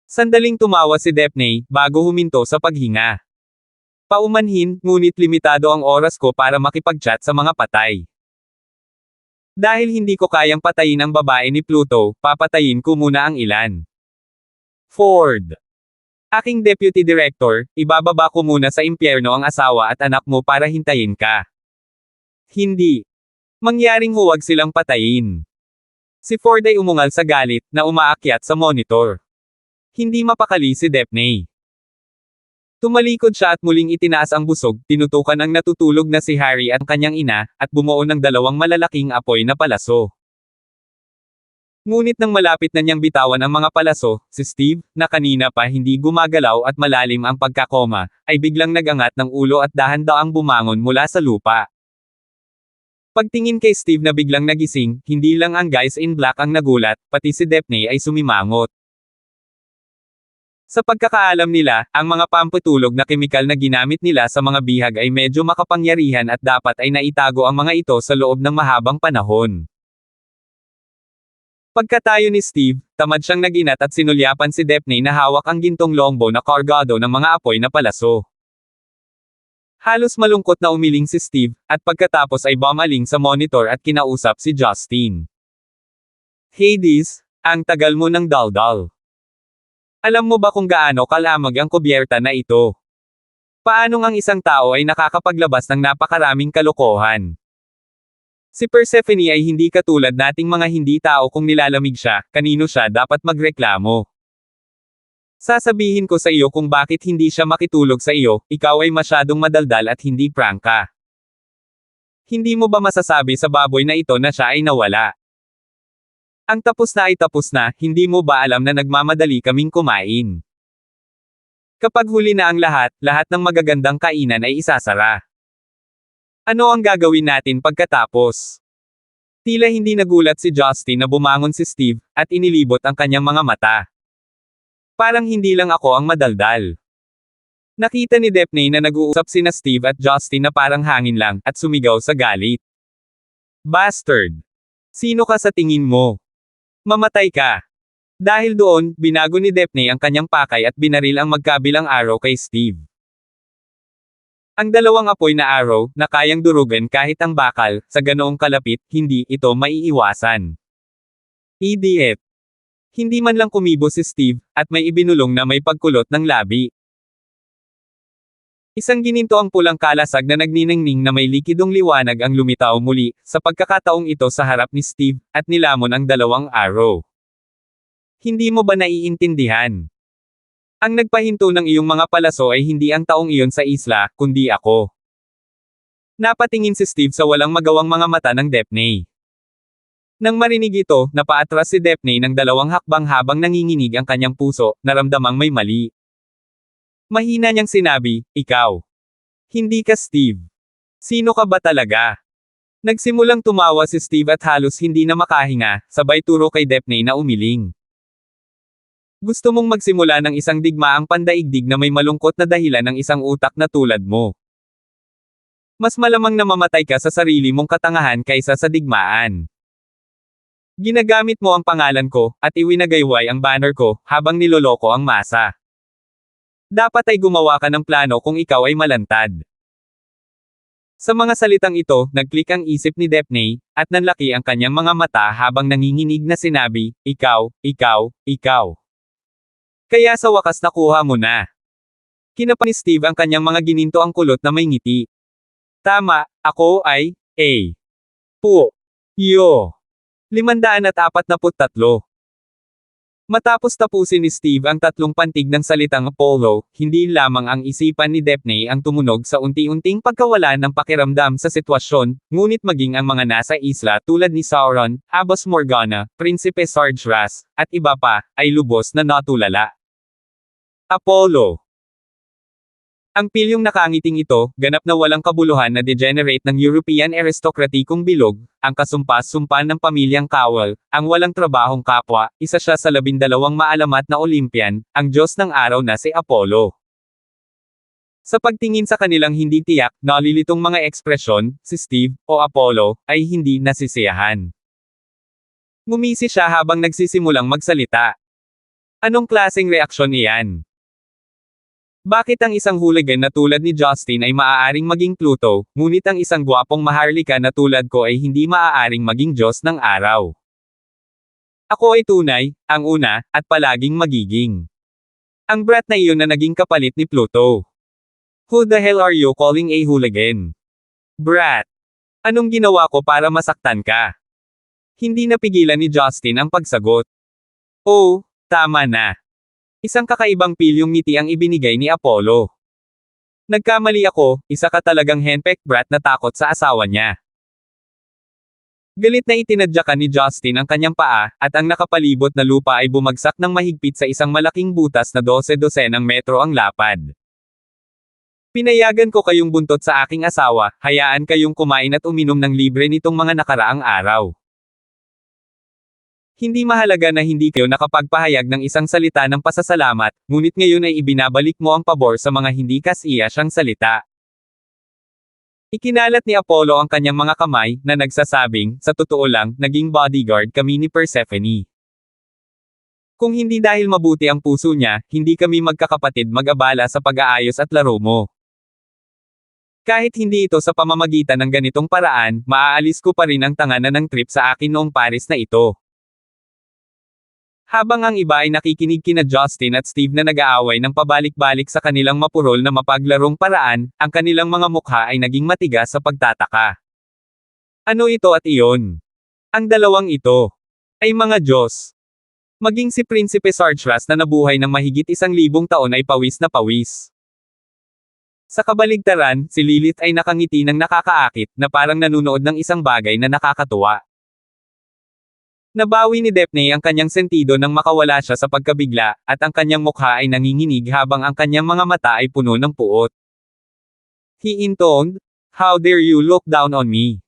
Sandaling tumawa si Daphne, bago huminto sa paghinga. Paumanhin, ngunit limitado ang oras ko para makipag-chat sa mga patay. Dahil hindi ko kayang patayin ang babae ni Pluto, papatayin ko muna ang ilan. Ford. Aking deputy director, ibababa ko muna sa impyerno ang asawa at anak mo para hintayin ka. Hindi. Mangyaring huwag silang patayin. Si Ford ay umungal sa galit, na umaakyat sa monitor. Hindi mapakali si Daphne. Tumalikod siya at muling itinaas ang busog, tinutukan ang natutulog na si Harry at kanyang ina, at bumuo ng dalawang malalaking apoy na palaso. Ngunit nang malapit na niyang bitawan ang mga palaso, si Steve, na kanina pa hindi gumagalaw at malalim ang pagkakoma, ay biglang nagangat ng ulo at dahan-daang bumangon mula sa lupa. Pagtingin kay Steve na biglang nagising, hindi lang ang guys in black ang nagulat, pati si Daphne ay sumimangot. Sa pagkakaalam nila, ang mga pampatulog na kemikal na ginamit nila sa mga bihag ay medyo makapangyarihan at dapat ay naitago ang mga ito sa loob ng mahabang panahon. Pagkatayo ni Steve, tamad siyang naginat at sinulyapan si Daphne na hawak ang gintong longbow na kargado ng mga apoy na palaso. Halos malungkot na umiling si Steve, at pagkatapos ay bumaling sa monitor at kinausap si Justin. Hades, ang tagal mo ng daldal. Alam mo ba kung gaano kalamag ang kubyerta na ito? Paanong ang isang tao ay nakakapaglabas ng napakaraming kalokohan? Si Persephone ay hindi katulad nating mga hindi tao kung nilalamig siya, kanino siya dapat magreklamo. Sasabihin ko sa iyo kung bakit hindi siya makitulog sa iyo, ikaw ay masyadong madaldal at hindi prangka. Hindi mo ba masasabi sa baboy na ito na siya ay nawala? Ang tapos na ay tapos na, hindi mo ba alam na nagmamadali kaming kumain? Kapag huli na ang lahat ng magagandang kainan ay isasara. Ano ang gagawin natin pagkatapos? Tila hindi nagulat si Justin na bumangon si Steve, at inilibot ang kanyang mga mata. Parang hindi lang ako ang madaldal. Nakita ni Daphne na nag-uusap sina Steve at Justin na parang hangin lang, at sumigaw sa galit. Bastard! Sino ka sa tingin mo? Mamatay ka! Dahil doon, binago ni Daphne ang kanyang pakay at binaril ang magkabilang arrow kay Steve. Ang dalawang apoy na arrow, na kayang durugan kahit ang bakal, sa ganoong kalapit, hindi ito maiiwasan. Idiot. Hindi man lang kumibo si Steve, at may ibinulong na may pagkulot ng labi. Isang gininto ang pulang kalasag na nagniningning na may likidong liwanag ang lumitaw muli, sa pagkakataong ito sa harap ni Steve, at nilamon ang dalawang arrow. Hindi mo ba naiintindihan? Ang nagpahinto ng iyong mga palaso ay hindi ang taong iyon sa isla, kundi ako. Napatingin si Steve sa walang magawang mga mata ng Daphne. Nang marinig ito, napaatras si Daphne ng dalawang hakbang habang nanginginig ang kanyang puso, naramdamang may mali. Mahina niyang sinabi, ikaw. Hindi ka Steve. Sino ka ba talaga? Nagsimulang tumawa si Steve at halos hindi na makahinga, sabay turo kay Daphne na umiling. Gusto mong magsimula ng isang digmaang pandaigdig na may malungkot na dahilan ng isang utak na tulad mo. Mas malamang na mamatay ka sa sarili mong katangahan kaysa sa digmaan. Ginagamit mo ang pangalan ko, at iwinagayway ang banner ko, habang niloloko ang masa. Dapat ay gumawa ka ng plano kung ikaw ay malantad. Sa mga salitang ito, nagklik ang isip ni Daphne, at nanlaki ang kanyang mga mata habang nanginginig na sinabi, ikaw, ikaw, ikaw. Kaya sa wakas nakuha mo na. Kinapa ni Steve ang kanyang mga gininto ang kulot na may ngiti. Tama, ako ay, A. Po. Yo. 543. Matapos tapusin ni Steve ang tatlong pantig ng salitang Apollo, hindi lamang ang isipan ni Daphne ang tumunog sa unti-unting pagkawala ng pakiramdam sa sitwasyon, ngunit maging ang mga nasa isla tulad ni Sauron, Abbas Morgana, Prinsipe Sargeras, at iba pa, ay lubos na natulala. Apollo. Ang pilyong nakangiting ito, ganap na walang kabuluhan na degenerate ng European aristokratikong bilog, ang kasumpas-sumpan ng pamilyang Kawal, ang walang trabahong kapwa, isa siya sa 12 maalamat na Olympian, ang Diyos ng araw na si Apollo. Sa pagtingin sa kanilang hindi tiyak, nalilitong mga ekspresyon, si Steve, o Apollo, ay hindi nasisiyahan. Ngumisi siya habang nagsisimulang magsalita. Anong klaseng reaksyon iyan? Bakit ang isang hooligan na tulad ni Justin ay maaaring maging Pluto, ngunit ang isang gwapong maharlika na tulad ko ay hindi maaaring maging Diyos ng araw? Ako ay tunay, ang una, at palaging magiging. Ang brat na iyon na naging kapalit ni Pluto. Who the hell are you calling a hooligan? Brat. Anong ginawa ko para masaktan ka? Hindi napigilan ni Justin ang pagsagot. Oh, tama na. Isang kakaibang pilyong ngiti ang ibinigay ni Apollo. Nagkamali ako, isa ka talagang henpecked brat na takot sa asawa niya. Galit na itinadyakan ni Justin ang kanyang paa, at ang nakapalibot na lupa ay bumagsak ng mahigpit sa isang malaking butas na 12-dosenang metro ang lapad. Pinayagan ko kayong buntot sa aking asawa, hayaan kayong kumain at uminom ng libre nitong mga nakaraang araw. Hindi mahalaga na hindi kayo nakapagpahayag ng isang salita ng pasasalamat, ngunit ngayon ay ibinabalik mo ang pabor sa mga hindi kasiya siyang salita. Ikinalat ni Apollo ang kanyang mga kamay, na nagsasabing, sa totoo lang, naging bodyguard kami ni Persephone. Kung hindi dahil mabuti ang puso niya, hindi kami magkakapatid mag-abala sa pag-aayos at laro mo. Kahit hindi ito sa pamamagitan ng ganitong paraan, maaalis ko pa rin ang tanganan ng trip sa akin noong Paris na ito. Habang ang iba ay nakikinig kina Justin at Steve na nag-aaway ng pabalik-balik sa kanilang mapurol na mapaglarong paraan, ang kanilang mga mukha ay naging matigas sa pagtataka. Ano ito at iyon? Ang dalawang ito ay mga Diyos. Maging si Prinsipe Sargeras na nabuhay ng mahigit 1,000 taon ay pawis na pawis. Sa kabaligtaran, si Lilith ay nakangiti ng nakakaakit, na parang nanunood ng isang bagay na nakakatuwa. Nabawi ni Daphne ang kanyang sentido nang makawala siya sa pagkabigla, at ang kanyang mukha ay nanginginig habang ang kanyang mga mata ay puno ng puot. He intoned, "How dare you look down on me?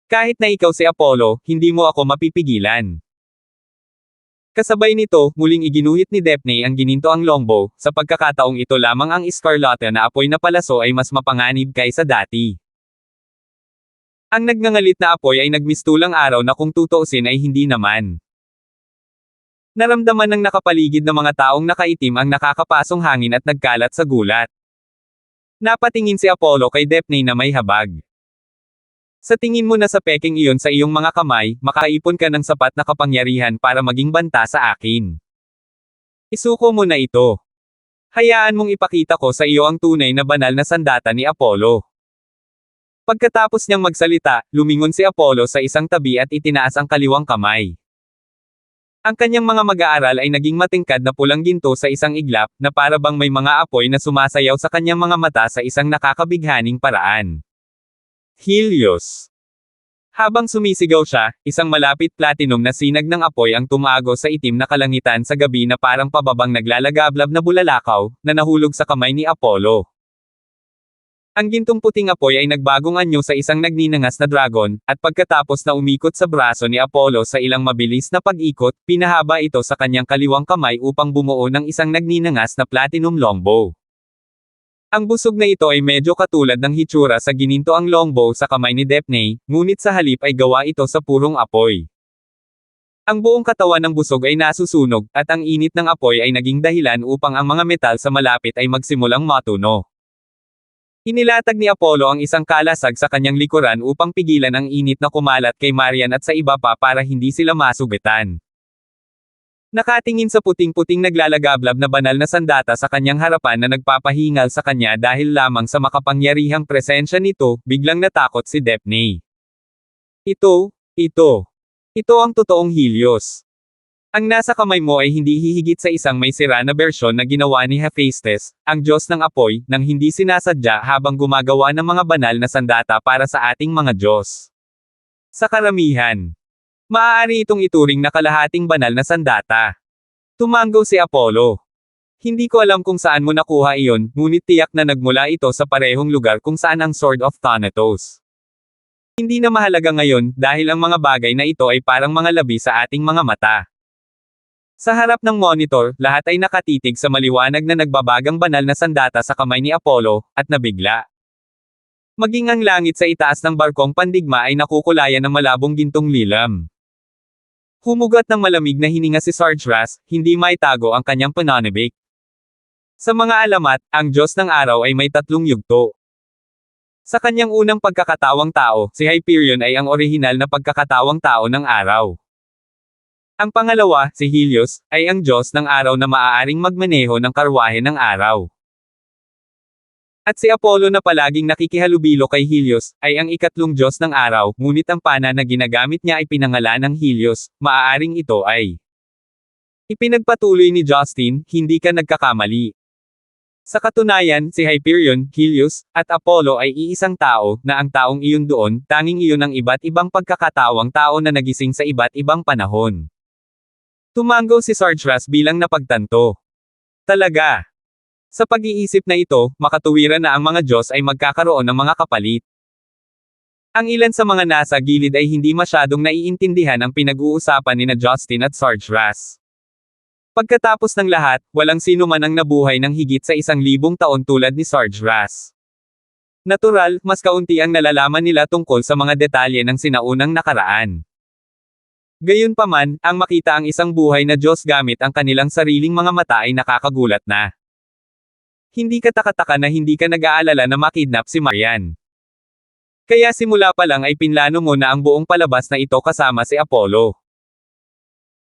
Kahit na ikaw si Apollo, hindi mo ako mapipigilan." Kasabay nito, muling iginuhit ni Daphne ang gininto ang longbow, sa pagkakataong ito lamang ang Escarlata na apoy na palaso ay mas mapanganib kaysa dati. Ang nagngangalit na apoy ay nagmistulang araw na kung tutuusin ay hindi naman. Naramdaman ng nakapaligid na mga taong nakaitim ang nakakapasong hangin at nagkalat sa gulat. Napatingin si Apollo kay Daphne na may habag. Sa tingin mo na sa peking iyon sa iyong mga kamay, makaipon ka ng sapat na kapangyarihan para maging banta sa akin. Isuko mo na ito. Hayaan mong ipakita ko sa iyo ang tunay na banal na sandata ni Apollo. Pagkatapos niyang magsalita, lumingon si Apollo sa isang tabi at itinaas ang kaliwang kamay. Ang kanyang mga mag-aaral ay naging matingkad na pulang ginto sa isang iglap, na para bang may mga apoy na sumasayaw sa kanyang mga mata sa isang nakakabighaning paraan. Helios. Habang sumisigaw siya, isang malapit platinum na sinag ng apoy ang tumago sa itim na kalangitan sa gabi na parang pababang naglalagablab na bulalakaw, na nahulog sa kamay ni Apollo. Ang gintong puting apoy ay nagbagong anyo sa isang nagninangas na dragon, at pagkatapos na umikot sa braso ni Apollo sa ilang mabilis na pag-ikot, pinahaba ito sa kanyang kaliwang kamay upang bumuo ng isang nagninangas na platinum longbow. Ang busog na ito ay medyo katulad ng hitsura sa ginintoang longbow sa kamay ni Daphne, ngunit sa halip ay gawa ito sa purong apoy. Ang buong katawan ng busog ay nasusunog, at ang init ng apoy ay naging dahilan upang ang mga metal sa malapit ay magsimulang matuno. Inilatag ni Apollo ang isang kalasag sa kanyang likuran upang pigilan ang init na kumalat kay Marian at sa iba pa para hindi sila masugatan. Nakatingin sa puting-puting naglalagablab na banal na sandata sa kanyang harapan na nagpapahingal sa kanya dahil lamang sa makapangyarihang presensya nito, biglang natakot si Daphne. Ito ang totoong Helios. Ang nasa kamay mo ay hindi hihigit sa isang may sira na bersyon na ginawa ni Hephaestus, ang Diyos ng apoy, nang hindi sinasadya habang gumagawa ng mga banal na sandata para sa ating mga Diyos. Sa karamihan, maaari itong ituring na kalahating banal na sandata. Tumanggo si Apollo. Hindi ko alam kung saan mo nakuha iyon, ngunit tiyak na nagmula ito sa parehong lugar kung saan ang Sword of Thanatos. Hindi na mahalaga ngayon, dahil ang mga bagay na ito ay parang mga labi sa ating mga mata. Sa harap ng monitor, lahat ay nakatitig sa maliwanag na nagbabagang banal na sandata sa kamay ni Apollo, at nabigla. Maging ang langit sa itaas ng barkong pandigma ay nakukulayan ng malabong gintong lilam. Humugat ng malamig na hininga si Sarge Ras, hindi maitago ang kanyang pananabik. Sa mga alamat, ang Diyos ng Araw ay may 3 yugto. Sa kanyang unang pagkakatawang tao, si Hyperion ay ang orihinal na pagkakatawang tao ng araw. Ang pangalawa, si Helios, ay ang Diyos ng Araw na maaaring magmaneho ng karwahe ng araw. At si Apollo na palaging nakikihalubilo kay Helios, ay ang ikatlong Diyos ng araw, ngunit ang pana na ginagamit niya ay pinangalan ng Helios, maaaring ito ay ipinagpatuloy ni Justin, hindi ka nagkakamali. Sa katunayan, si Hyperion, Helios, at Apollo ay iisang tao, na ang taong iyon doon, tanging iyon ang iba't ibang pagkakatawang tao na nagising sa iba't ibang panahon. Tumanggo si Sarge Ras bilang napagtanto. Talaga. Sa pag-iisip na ito, makatuwiran na ang mga Diyos ay magkakaroon ng mga kapalit. Ang ilan sa mga nasa gilid ay hindi masyadong naiintindihan ang pinag-uusapan ni Justin at Sarge Ras. Pagkatapos ng lahat, walang sino man ang nabuhay ng higit sa 1,000 taon tulad ni Sarge Ras. Natural, mas kaunti ang nalalaman nila tungkol sa mga detalye ng sinaunang nakaraan. Gayunpaman, ang makita ang isang buhay na Diyos gamit ang kanilang sariling mga mata ay nakakagulat na. Hindi ka takataka na hindi ka nag-aalala na makidnap si Marian. Kaya simula pa lang ay pinlano mo na ang buong palabas na ito kasama si Apollo.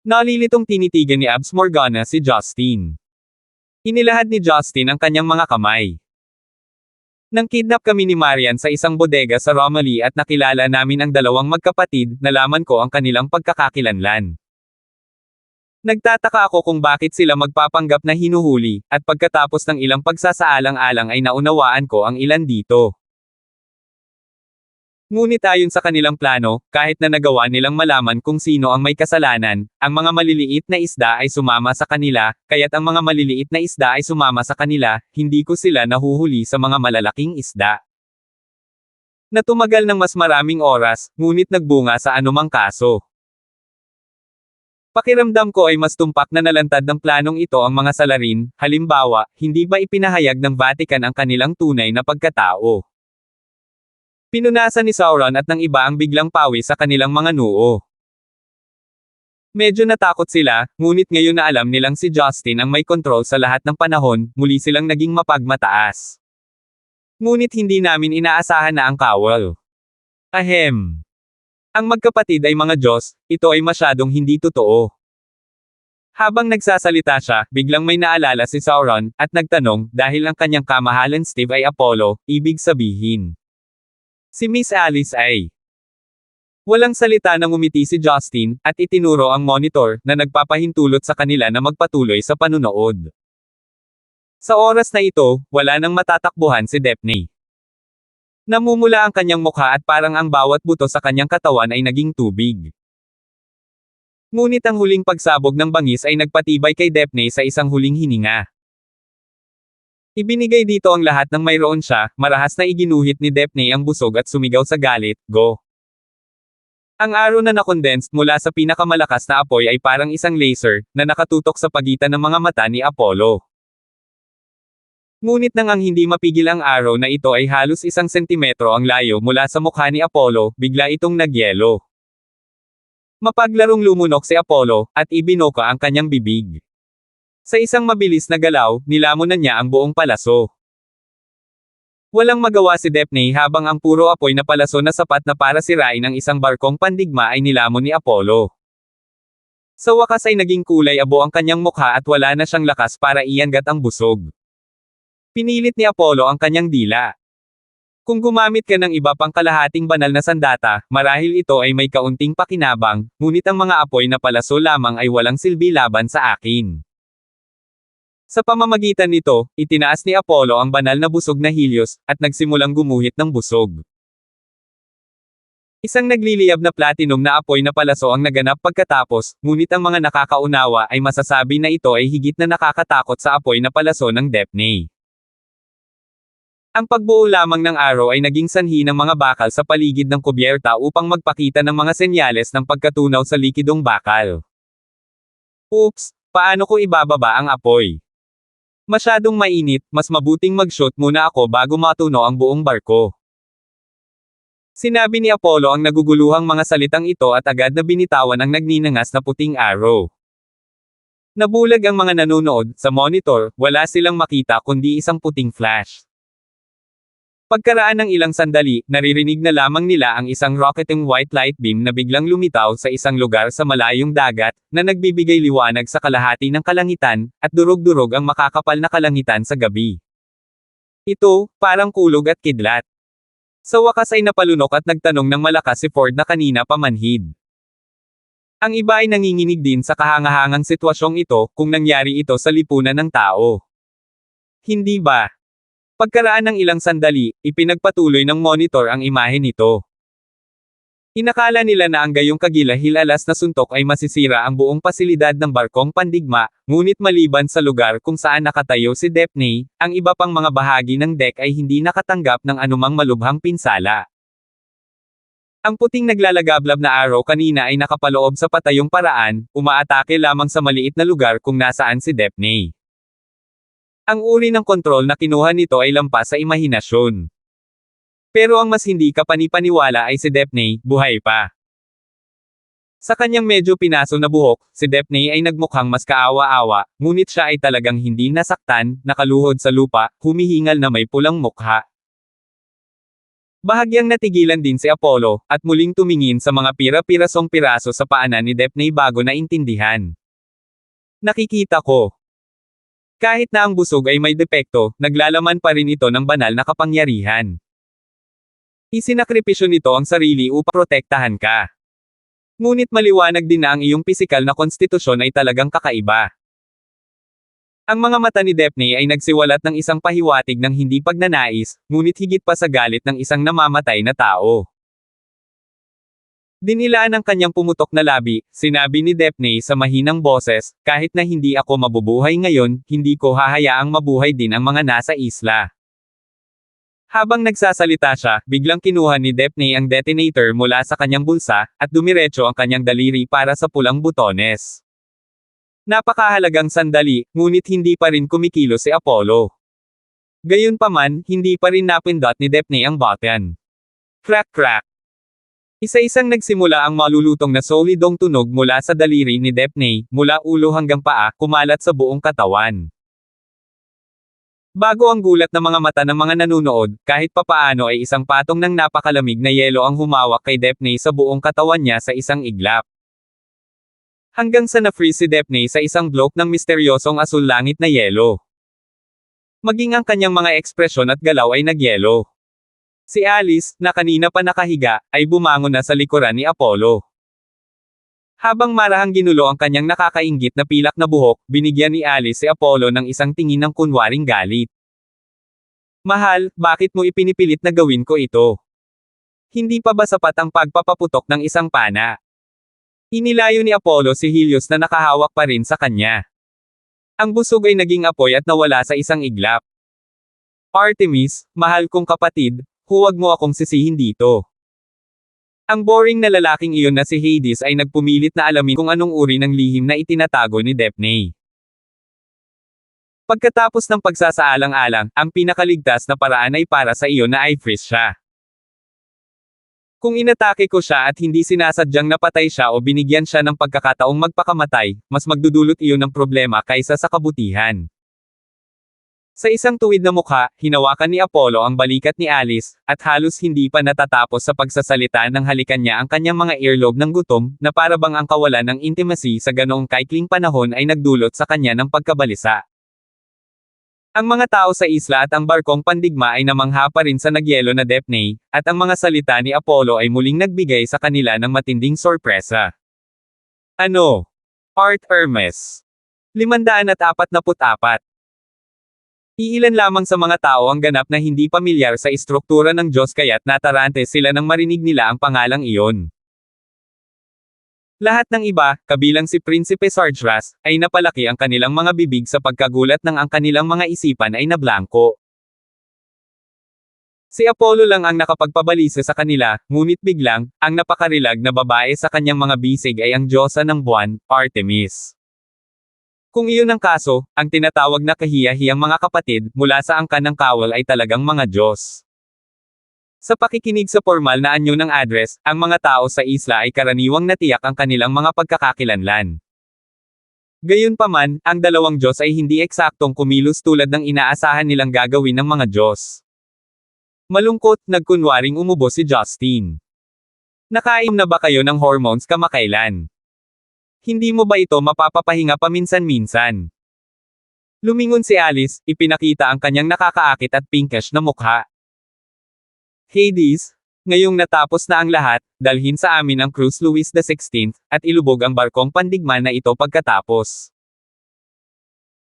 Nalilitong tinitigan ni Abs Morgana si Justin. Inilahad ni Justin ang kanyang mga kamay. Nang kidnap kami ni Marian sa isang bodega sa Romilly at nakilala namin ang dalawang magkapatid, nalaman ko ang kanilang pagkakakilanlan. Nagtataka ako kung bakit sila magpapanggap na hinuhuli, at pagkatapos ng ilang pagsasaalang-alang ay naunawaan ko ang ilan dito. Ngunit ayon sa kanilang plano, kahit na nagawa nilang malaman kung sino ang may kasalanan, ang mga maliliit na isda ay sumama sa kanila, kaya't ang mga maliliit na isda ay sumama sa kanila, hindi ko sila nahuhuli sa mga malalaking isda. Natumagal ng mas maraming oras, ngunit nagbunga sa anumang kaso. Pakiramdam ko ay mas tumpak na nalantad ng planong ito ang mga salarin, halimbawa, hindi ba ipinahayag ng Vatican ang kanilang tunay na pagkatao? Pinunasan ni Sauron at ng iba ang biglang pawi sa kanilang mga noo. Medyo natakot sila, ngunit ngayon na alam nilang si Justin ang may kontrol sa lahat ng panahon, muli silang naging mapagmataas. Ngunit hindi namin inaasahan na ang kawal. Ahem. Ang magkapatid ay mga Diyos, ito ay masyadong hindi totoo. Habang nagsasalita siya, biglang may naalala si Sauron, at nagtanong, dahil ang kanyang kamahalan Steve ay Apollo, ibig sabihin. Si Miss Alice ay. Walang salita nang umiti si Justin, at itinuro ang monitor, na nagpapahintulot sa kanila na magpatuloy sa panunood. Sa oras na ito, wala nang matatakbuhan si Daphne. Namumula ang kanyang mukha at parang ang bawat buto sa kanyang katawan ay naging tubig. Ngunit ang huling pagsabog ng bangis ay nagpatibay kay Daphne sa isang huling hininga. Ibinigay dito ang lahat ng mayroon siya, marahas na iginuhit ni Daphne ang busog at sumigaw sa galit, "Go!" Ang araw na nakondensed mula sa pinakamalakas na apoy ay parang isang laser, na nakatutok sa pagitan ng mga mata ni Apollo. Ngunit nang ang hindi mapigil ang araw na ito ay halos 1 sentimetro ang layo mula sa mukha ni Apollo, bigla itong nagyelo. Mapaglarong lumunok si Apollo, at ibinoka ang kanyang bibig. Sa isang mabilis na galaw, nilamon na niya ang buong palaso. Walang magawa si Daphne habang ang puro apoy na palaso na sapat na para sirain ang isang barkong pandigma ay nilamon ni Apollo. Sa wakas ay naging kulay abo ang kanyang mukha at wala na siyang lakas para iangat ang busog. Pinilit ni Apollo ang kanyang dila. Kung gumamit ka ng iba pang kalahating banal na sandata, marahil ito ay may kaunting pakinabang, ngunit ang mga apoy na palaso lamang ay walang silbi laban sa akin. Sa pamamagitan nito, itinaas ni Apollo ang banal na busog na Helios, at nagsimulang gumuhit ng busog. Isang nagliliyab na platinum na apoy na palaso ang naganap pagkatapos, ngunit ang mga nakakaunawa ay masasabi na ito ay higit na nakakatakot sa apoy na palaso ng Daphne. Ang pagbuo lamang ng araw ay naging sanhi ng mga bakal sa paligid ng kubyerta upang magpakita ng mga senyales ng pagkatunaw sa likidong bakal. Oops, paano ko ibababa ang apoy? Masyadong mainit, mas mabuting mag-shoot muna ako bago matunaw ang buong barko. Sinabi ni Apollo ang naguguluhang mga salitang ito at agad na binitawan ang nagninangas na puting arrow. Nabulag ang mga nanonood, sa monitor, wala silang makita kundi isang puting flash. Pagkaraan ng ilang sandali, naririnig na lamang nila ang isang rocketing white light beam na biglang lumitaw sa isang lugar sa malayong dagat, na nagbibigay liwanag sa kalahati ng kalangitan, at durog-durog ang makakapal na kalangitan sa gabi. Ito, parang kulog at kidlat. Sa wakas ay napalunok at nagtanong ng malakas si Ford na kanina pa manhid. Ang iba ay nanginginig din sa kahangahangang sitwasyong ito, kung nangyari ito sa lipunan ng tao. Hindi ba? Pagkaraan ng ilang sandali, ipinagpatuloy ng monitor ang imahe nito. Inakala nila na ang gayong kagilahil-alas na suntok ay masisira ang buong pasilidad ng barkong pandigma, ngunit maliban sa lugar kung saan nakatayo si Daphne, ang iba pang mga bahagi ng deck ay hindi nakatanggap ng anumang malubhang pinsala. Ang puting naglalagablab na araw kanina ay nakapaloob sa patayong paraan, umaatake lamang sa maliit na lugar kung nasaan si Daphne. Ang uri ng kontrol na kinuha nito ay lampas sa imahinasyon. Pero ang mas hindi kapanipaniwala ay si Daphne, buhay pa. Sa kanyang medyo pinaso na buhok, si Daphne ay nagmukhang mas kaawa-awa, ngunit siya ay talagang hindi nasaktan, nakaluhod sa lupa, humihingal na may pulang mukha. Bahagyang natigilan din si Apollo, at muling tumingin sa mga pira-pirasong piraso sa paanan ni Daphne bago na intindihan. Nakikita ko. Kahit na ang busog ay may depekto, naglalaman pa rin ito ng banal na kapangyarihan. Isinakripisyo nito ang sarili upang protektahan ka. Ngunit maliwanag din na ang iyong pisikal na konstitusyon ay talagang kakaiba. Ang mga mata ni Daphne ay nagsiwalat ng isang pahiwatig ng hindi pagnanais, ngunit higit pa sa galit ng isang namamatay na tao. Dinilaan ang kanyang pumutok na labi, sinabi ni Daphne sa mahinang boses, kahit na hindi ako mabubuhay ngayon, hindi ko hahayaang mabuhay din ang mga nasa isla. Habang nagsasalita siya, biglang kinuha ni Daphne ang detonator mula sa kanyang bulsa, at dumiretso ang kanyang daliri para sa pulang butones. Napakahalagang sandali, ngunit hindi pa rin kumikilos si Apollo. Gayunpaman, hindi pa rin napindot ni Daphne ang button. Crack crack. Isa-isang nagsimula ang malulutong na solidong tunog mula sa daliri ni Daphne, mula ulo hanggang paa, kumalat sa buong katawan. Bago ang gulat ng mga mata ng mga nanunood, kahit papaano ay isang patong ng napakalamig na yelo ang humawak kay Daphne sa buong katawan niya sa isang iglap. Hanggang sa na-freeze si Daphne sa isang bloke ng misteryosong asul langit na yelo. Maging ang kanyang mga ekspresyon at galaw ay nagyelo. Si Alice, na kanina pa nakahiga, ay bumangon na sa likuran ni Apollo. Habang marahang ginulo ang kanyang nakakainggit na pilak na buhok, binigyan ni Alice si Apollo ng isang tingin ng kunwaring galit. Mahal, bakit mo ipinipilit na gawin ko ito? Hindi pa ba sapat ang pagpapaputok ng isang pana? Inilayo ni Apollo si Helios na nakahawak pa rin sa kanya. Ang busog ay naging apoy at nawala sa isang iglap. Artemis, mahal kong kapatid, huwag mo akong sisihin dito. Ang boring na lalaking iyon na si Hades ay nagpumilit na alamin kung anong uri ng lihim na itinatago ni Daphne. Pagkatapos ng pagsasaalang-alang, ang pinakaligtas na paraan ay para sa iyo na i-freeze siya. Kung inatake ko siya at hindi sinasadyang napatay siya o binigyan siya ng pagkakataong magpakamatay, mas magdudulot iyon ng problema kaysa sa kabutihan. Sa isang tuwid na mukha, hinawakan ni Apollo ang balikat ni Alice, at halos hindi pa natatapos sa pagsasalita ng halikan niya ang kanyang mga earlobe ng gutom, na para bang ang kawalan ng intimacy sa ganoong kaikling panahon ay nagdulot sa kanya ng pagkabalisa. Ang mga tao sa isla at ang barkong pandigma ay namangha pa rin sa nagyelo na Daphne, at ang mga salita ni Apollo ay muling nagbigay sa kanila ng matinding sorpresa. Ano? Art Hermes. 544. Iilan lamang sa mga tao ang ganap na hindi pamilyar sa istruktura ng Diyos kaya't natarante sila nang marinig nila ang pangalang iyon. Lahat ng iba, kabilang si Prinsipe Sargeras, ay napalaki ang kanilang mga bibig sa pagkagulat ng ang kanilang mga isipan ay nablangko. Si Apollo lang ang nakapagpabalisa sa kanila, ngunit biglang, ang napakarilag na babae sa kanyang mga bisig ay ang diyosa ng buwan, Artemis. Kung iyon ang kaso, ang tinatawag na kahiyahiyang mga kapatid, mula sa angkan ng kawal ay talagang mga Diyos. Sa pakikinig sa formal na anyo ng address, ang mga tao sa isla ay karaniwang natiyak ang kanilang mga pagkakakilanlan. Gayunpaman, ang dalawang Diyos ay hindi eksaktong kumilos tulad ng inaasahan nilang gagawin ng mga Diyos. Malungkot, nagkunwaring umubo si Justin. Nakaim na ba kayo ng hormones kamakailan? Hindi mo ba ito mapapapahinga paminsan-minsan? Lumingon si Alice, ipinakita ang kanyang nakakaakit at pinkish na mukha. Hades, ngayong natapos na ang lahat, dalhin sa amin ang Cruise Louis XVI, at ilubog ang barkong pandigma na ito pagkatapos.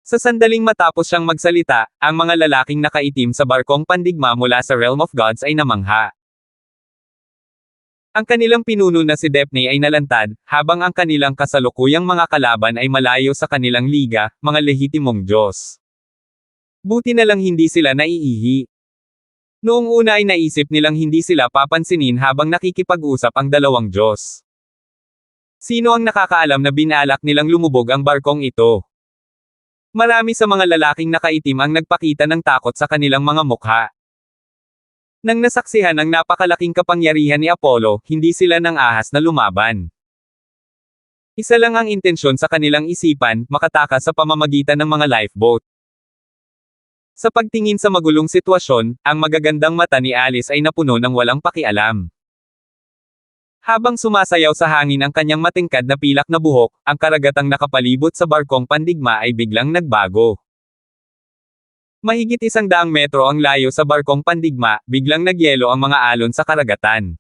Sa sandaling matapos siyang magsalita, ang mga lalaking nakaitim sa barkong pandigma mula sa Realm of Gods ay namangha. Ang kanilang pinuno na si Daphne ay nalantad, habang ang kanilang kasalukuyang mga kalaban ay malayo sa kanilang liga, mga lehitimong Diyos. Buti na lang hindi sila naiihi. Noong una ay naisip nilang hindi sila papansinin habang nakikipag-usap ang dalawang Diyos. Sino ang nakakaalam na binalak nilang lumubog ang barkong ito? Marami sa mga lalaking nakaitim ang nagpakita ng takot sa kanilang mga mukha. Nang nasaksihan ang napakalaking kapangyarihan ni Apollo, hindi sila nang ahas na lumaban. Isa lang ang intensyon sa kanilang isipan, makatakas sa pamamagitan ng mga lifeboat. Sa pagtingin sa magulong sitwasyon, ang magagandang mata ni Alice ay napuno ng walang pakialam. Habang sumasayaw sa hangin ang kanyang matingkad na pilak na buhok, ang karagatang nakapalibot sa barkong pandigma ay biglang nagbago. Mahigit 100 metro ang layo sa barkong pandigma, biglang nagyelo ang mga alon sa karagatan.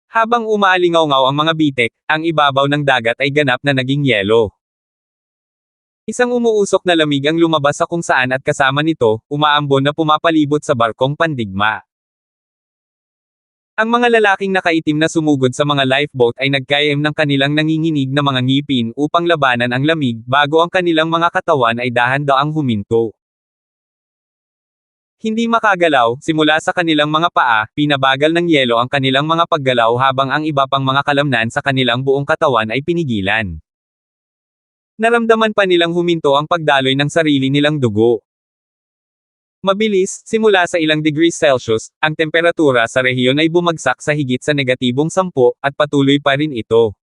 Habang umaalingaw-ngaw ang mga bitek, ang ibabaw ng dagat ay ganap na naging yelo. Isang umuusok na lamig ang lumabas sa kung saan at kasama nito, umaambon na pumapalibot sa barkong pandigma. Ang mga lalaking nakaitim na sumugod sa mga lifeboat ay nagkayem ng kanilang nanginginig na mga ngipin upang labanan ang lamig bago ang kanilang mga katawan ay dahan-daang huminto. Hindi makagalaw, simula sa kanilang mga paa, pinabagal ng yelo ang kanilang mga paggalaw habang ang iba pang mga kalamnan sa kanilang buong katawan ay pinigilan. Naramdaman pa nilang huminto ang pagdaloy ng sarili nilang dugo. Mabilis, simula sa ilang degrees Celsius, ang temperatura sa rehiyon ay bumagsak sa higit sa negatibong 10 at patuloy pa rin ito.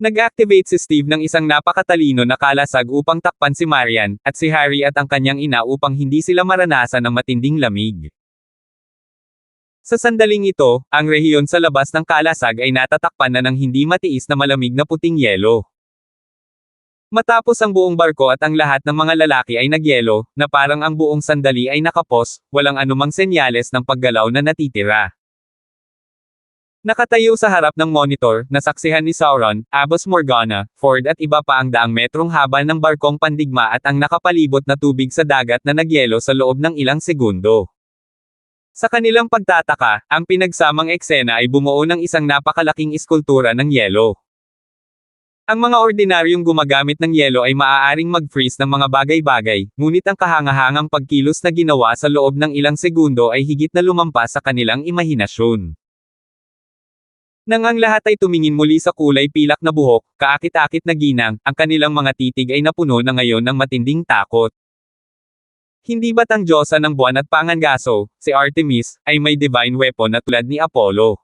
Nag-activate si Steve ng isang napakatalino na kalasag upang takpan si Marian, at si Harry at ang kanyang ina upang hindi sila maranasan ng matinding lamig. Sa sandaling ito, ang rehiyon sa labas ng kalasag ay natatakpan na ng hindi matiis na malamig na puting yelo. Matapos ang buong barko at ang lahat ng mga lalaki ay nagyelo, na parang ang buong sandali ay nakapos, walang anumang senyales ng paggalaw na natitira. Nakatayo sa harap ng monitor, nasaksihan ni Sauron, Abbas Morgana, Ford at iba pa ang daang metrong haba ng barkong pandigma at ang nakapalibot na tubig sa dagat na nagyelo sa loob ng ilang segundo. Sa kanilang pagtataka, ang pinagsamang eksena ay bumuo ng isang napakalaking iskultura ng yelo. Ang mga ordinaryong gumagamit ng yelo ay maaaring mag-freeze ng mga bagay-bagay, ngunit ang kahangahangang pagkilos na ginawa sa loob ng ilang segundo ay higit na lumampas sa kanilang imahinasyon. Nang ang lahat ay tumingin muli sa kulay pilak na buhok, kaakit-akit na ginang, ang kanilang mga titig ay napuno na ngayon ng matinding takot. Hindi ba't ang diyosa ng buwan at pangangaso, si Artemis, ay may divine weapon na tulad ni Apollo?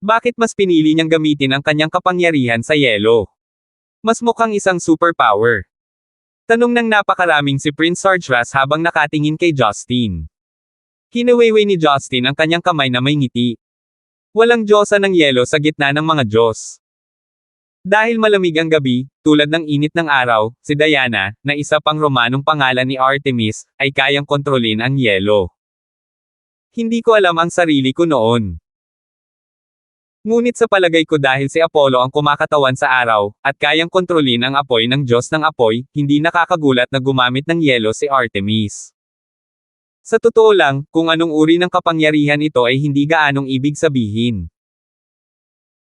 Bakit mas pinili niyang gamitin ang kanyang kapangyarihan sa yelo? Mas mukhang isang superpower. Tanong ng napakaraming si Prince Sargeras habang nakatingin kay Justin. Hinawayway ni Justin ang kanyang kamay na may ngiti. Walang diyosa ng yelo sa gitna ng mga Diyos. Dahil malamig ang gabi, tulad ng init ng araw, si Diana, na isa pang Romanong pangalan ni Artemis, ay kayang kontrolin ang yelo. Hindi ko alam ang sarili ko noon. Ngunit sa palagay ko dahil si Apollo ang kumakatawan sa araw, at kayang kontrolin ang apoy ng Diyos ng apoy, hindi nakakagulat na gumamit ng yelo si Artemis. Sa totoo lang, kung anong uri ng kapangyarihan ito ay hindi gaanong ibig sabihin.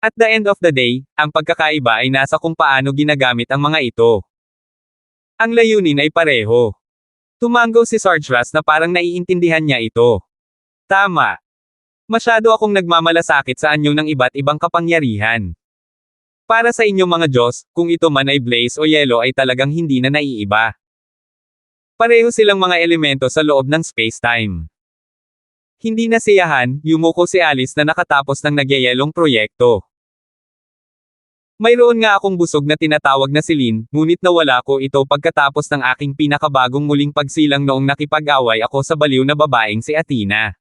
At the end of the day, ang pagkakaiba ay nasa kung paano ginagamit ang mga ito. Ang layunin ay pareho. Tumango si Sargeras na parang naiintindihan niya ito. Tama. Masyado akong nagmamalasakit sa anyo ng iba't ibang kapangyarihan. Para sa inyong mga Diyos, kung ito man ay blaze o yelo ay talagang hindi na naiiba. Pareho silang mga elemento sa loob ng space-time. Hindi nasiyahan, yumuko si Alice na nakatapos ng nagyayelong proyekto. Mayroon nga akong busog na tinatawag na si Lynn, ngunit nawala ko ito pagkatapos ng aking pinakabagong muling pagsilang noong nakipag-away ako sa baliw na babaeng si Athena.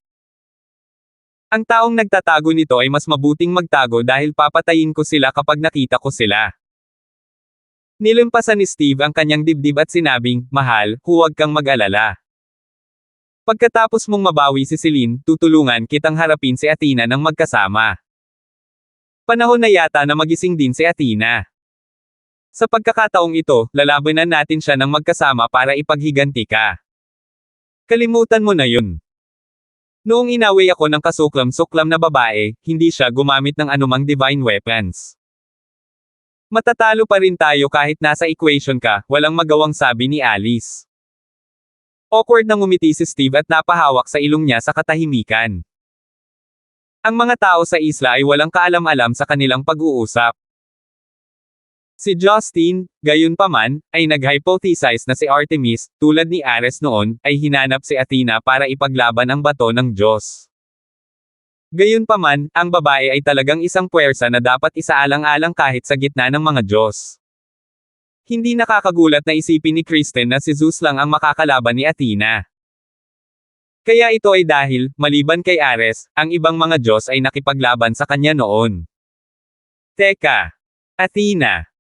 Ang taong nagtatago nito ay mas mabuting magtago dahil papatayin ko sila kapag nakita ko sila. Nilampasan ni Steve ang kanyang dibdib at sinabing, mahal, huwag kang mag-alala. Pagkatapos mong mabawi si Celine, tutulungan kitang harapin si Athena ng magkasama. Panahon na yata na magising din si Athena. Sa pagkakataong ito, lalabanan natin siya ng magkasama para ipaghiganti ka. Kalimutan mo na yun. Noong inaway ako ng kasuklam-suklam na babae, hindi siya gumamit ng anumang divine weapons. Matatalo pa rin tayo kahit nasa equation ka, walang magawang sabi ni Alice. Awkward na ngumiti si Steve at napahawak sa ilong niya sa katahimikan. Ang mga tao sa isla ay walang kaalam-alam sa kanilang pag-uusap. Si Justin, gayunpaman, ay nag-hypothesize na si Artemis, tulad ni Ares noon, ay hinanap si Athena para ipaglaban ang bato ng Diyos. Gayunpaman, ang babae ay talagang isang puwersa na dapat isaalang-alang kahit sa gitna ng mga Diyos. Hindi nakakagulat na isipin ni Kristen na si Zeus lang ang makakalaban ni Athena. Kaya ito ay dahil, maliban kay Ares, ang ibang mga Diyos ay nakipaglaban sa kanya noon. Teka. Athena.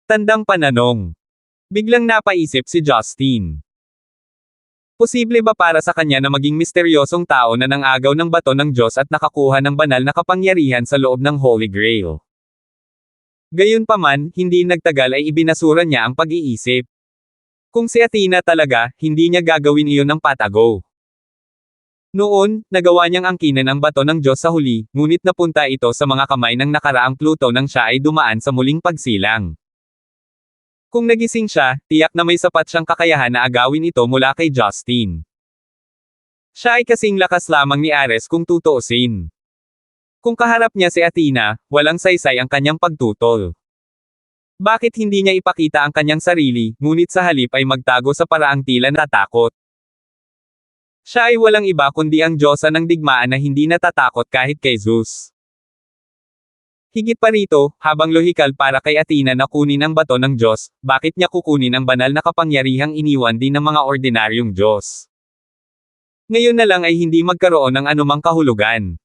Tandang pananong. Biglang napaisip si Justin. Posible ba para sa kanya na maging misteryosong tao na nangagaw ng bato ng Diyos at nakakuha ng banal na kapangyarihan sa loob ng Holy Grail? Gayunpaman, hindi nagtagal ay ibinasura niya ang pag-iisip. Kung si Athena talaga, hindi niya gagawin iyon ng patago. Noon, nagawa niyang angkinan ang bato ng Diyos sa huli, ngunit napunta ito sa mga kamay ng nakaraang Pluto nang siya ay dumaan sa muling pagsilang. Kung nagising siya, tiyak na may sapat siyang kakayahan na agawin ito mula kay Justin. Siya ay kasing lakas lamang ni Ares kung tutuusin. Kung kaharap niya si Athena, walang saysay ang kanyang pagtutol. Bakit hindi niya ipakita ang kanyang sarili, ngunit sa halip ay magtago sa paraang tila natatakot? Siya ay walang iba kundi ang Diyosa ng digmaan na hindi natatakot kahit kay Zeus. Higit pa rito, habang lohikal para kay Athena na kunin ang bato ng Diyos, bakit niya kukunin ang banal na kapangyarihang iniwan din ng mga ordinaryong Diyos? Ngayon na lang ay hindi magkaroon ng anumang kahulugan.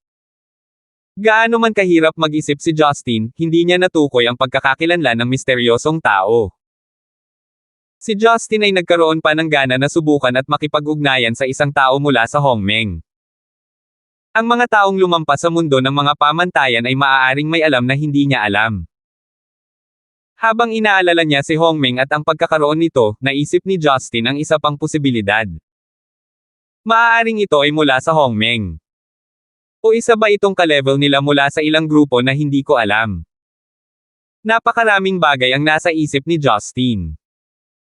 Gaano man kahirap mag-isip si Justin, hindi niya natukoy ang pagkakakilanlan ng misteryosong tao. Si Justin ay nagkaroon pa ng gana na subukan at makipag-ugnayan sa isang tao mula sa Hongmeng. Ang mga taong lumampas sa mundo ng mga pamantayan ay maaaring may alam na hindi niya alam. Habang inaalala niya si Hongmeng at ang pagkakaroon nito, naisip ni Justin ang isa pang posibilidad. Maaaring ito ay mula sa Hongmeng. O isa ba itong ka-level nila mula sa ilang grupo na hindi ko alam? Napakaraming bagay ang nasa isip ni Justin.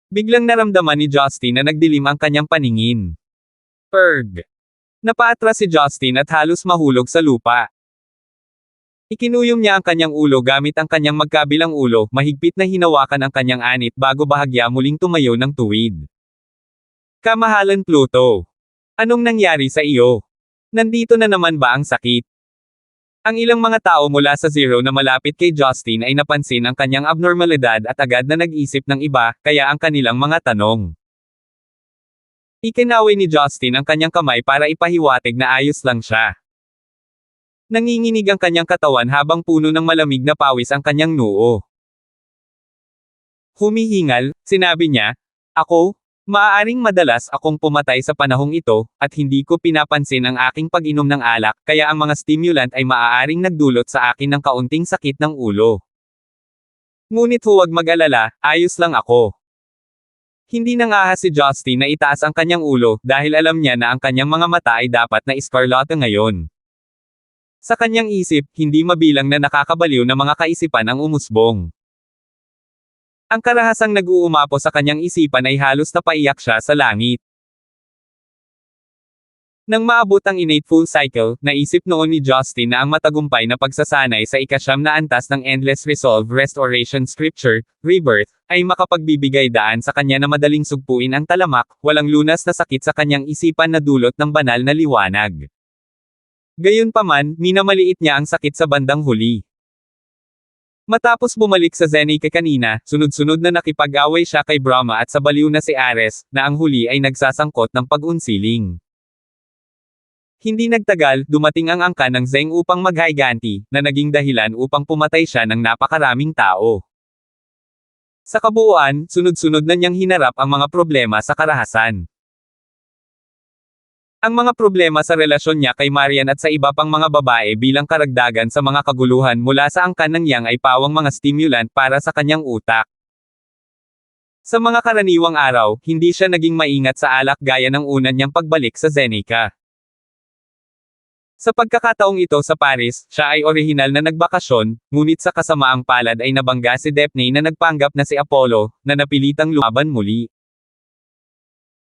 Biglang naramdaman ni Justin na nagdilim ang kanyang paningin. Erg. Napaatras si Justin at halos mahulog sa lupa. Ikinuyom niya ang kanyang ulo gamit ang kanyang magkabilang ulo, mahigpit na hinawakan ang kanyang anit bago bahagya muling tumayo ng tuwid. Kamahalan Pluto. Anong nangyari sa iyo? Nandito na naman ba ang sakit? Ang ilang mga tao mula sa Zero na malapit kay Justin ay napansin ang kanyang abnormalidad at agad na nag-isip ng iba, kaya ang kanilang mga tanong. Ikinaway ni Justin ang kanyang kamay para ipahiwatig na ayos lang siya. Nanginginig ang kanyang katawan habang puno ng malamig na pawis ang kanyang noo. Humihingal, sinabi niya, "Ako? Maaaring madalas akong pumatay sa panahong ito, at hindi ko pinapansin ang aking pag-inom ng alak, kaya ang mga stimulant ay maaaring nagdulot sa akin ng kaunting sakit ng ulo. Ngunit huwag mag-alala, ayos lang ako." Hindi nangahas si Justin na itaas ang kanyang ulo, dahil alam niya na ang kanyang mga mata ay dapat na iskarlata ngayon. Sa kanyang isip, hindi mabilang na nakakabaliw na mga kaisipan ang umusbong. Ang karahasang nag-uumapo sa kanyang isipan ay halos napaiyak siya sa langit. Nang maabot ang innate full cycle, naisip noon ni Justin na ang matagumpay na pagsasanay sa ikasyam na antas ng Endless Resolve Restoration Scripture, Rebirth, ay makapagbibigay daan sa kanya na madaling sugpuin ang talamak, walang lunas na sakit sa kanyang isipan na dulot ng banal na liwanag. Gayunpaman, minamaliit niya ang sakit sa bandang huli. Matapos bumalik sa Zeneca kanina, sunod-sunod na nakipag-away siya kay Brahma at sa baliw na si Ares, na ang huli ay nagsasangkot ng pag-unsiling. Hindi nagtagal, dumating ang angkan ng Zeng upang maghaiganti, na naging dahilan upang pumatay siya ng napakaraming tao. Sa kabuuan, sunod-sunod na niyang hinarap ang mga problema sa karahasan. Ang mga problema sa relasyon niya kay Marian at sa iba pang mga babae bilang karagdagan sa mga kaguluhan mula sa angkan ng Yang ay pawang mga stimulant para sa kanyang utak. Sa mga karaniwang araw, hindi siya naging maingat sa alak gaya ng una niyang pagbalik sa Zeneca. Sa pagkakataong ito sa Paris, siya ay orihinal na nagbakasyon, ngunit sa kasamaang palad ay nabangga si Daphne na nagpanggap na si Apollo, na napilitang lumaban muli.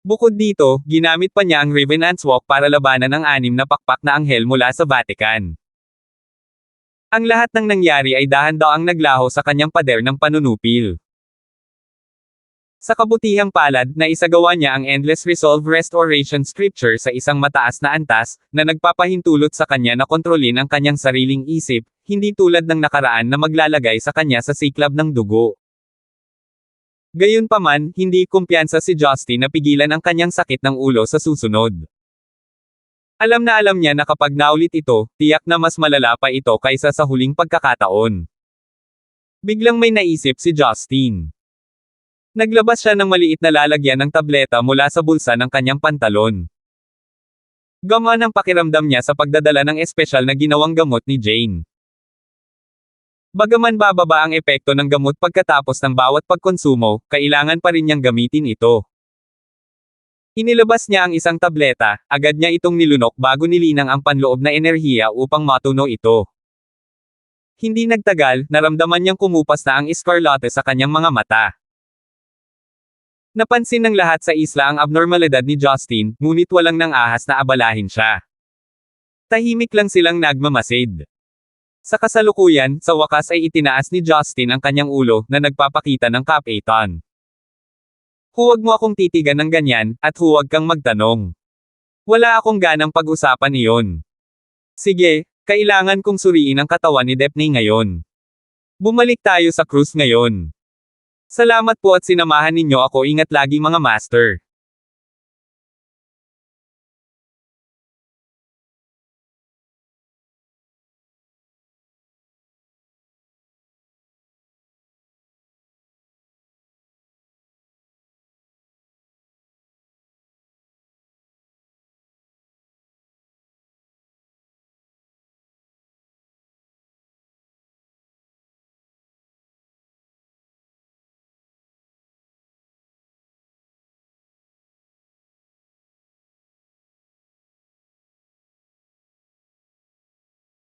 Bukod dito, ginamit pa niya ang Revenant's Walk para labanan ang 6 na pakpak na anghel mula sa Vatican. Ang lahat ng nangyari ay dahan-daang naglaho sa kanyang pader ng panunupil. Sa kabutihang palad, naisagawa niya ang Endless Resolve Restoration Scripture sa isang mataas na antas, na nagpapahintulot sa kanya na kontrolin ang kanyang sariling isip, hindi tulad ng nakaraan na maglalagay sa kanya sa siklab ng dugo. Gayunpaman, hindi kumpiyansa si Justin na pigilan ang kanyang sakit ng ulo sa susunod. Alam na alam niya na kapag naulit ito, tiyak na mas malala pa ito kaysa sa huling pagkakataon. Biglang may naisip si Justin. Naglabas siya ng maliit na lalagyan ng tableta mula sa bulsa ng kanyang pantalon. Gumaan ang pakiramdam niya sa pagdadala ng espesyal na ginawang gamot ni Jane. Bagaman bababa ang epekto ng gamot pagkatapos ng bawat pagkonsumo, kailangan pa rin niyang gamitin ito. Inilabas niya ang isang tableta, agad niya itong nilunok bago nilinang ang panloob na enerhiya upang matuno ito. Hindi nagtagal, naramdaman niyang kumupas na ang escarlate sa kanyang mga mata. Napansin ng lahat sa isla ang abnormalidad ni Justin, ngunit walang nang ahas na abalahin siya. Tahimik lang silang nagmamasid. Sa kasalukuyan, sa wakas ay itinaas ni Justin ang kanyang ulo na nagpapakita ng Cap-A-Ton. Huwag mo akong titigan ng ganyan, at huwag kang magtanong. Wala akong ganang pag-usapan iyon. Sige, kailangan kong suriin ang katawan ni Daphne ngayon. Bumalik tayo sa cruise ngayon. Salamat po at sinamahan ninyo ako, ingat lagi mga master.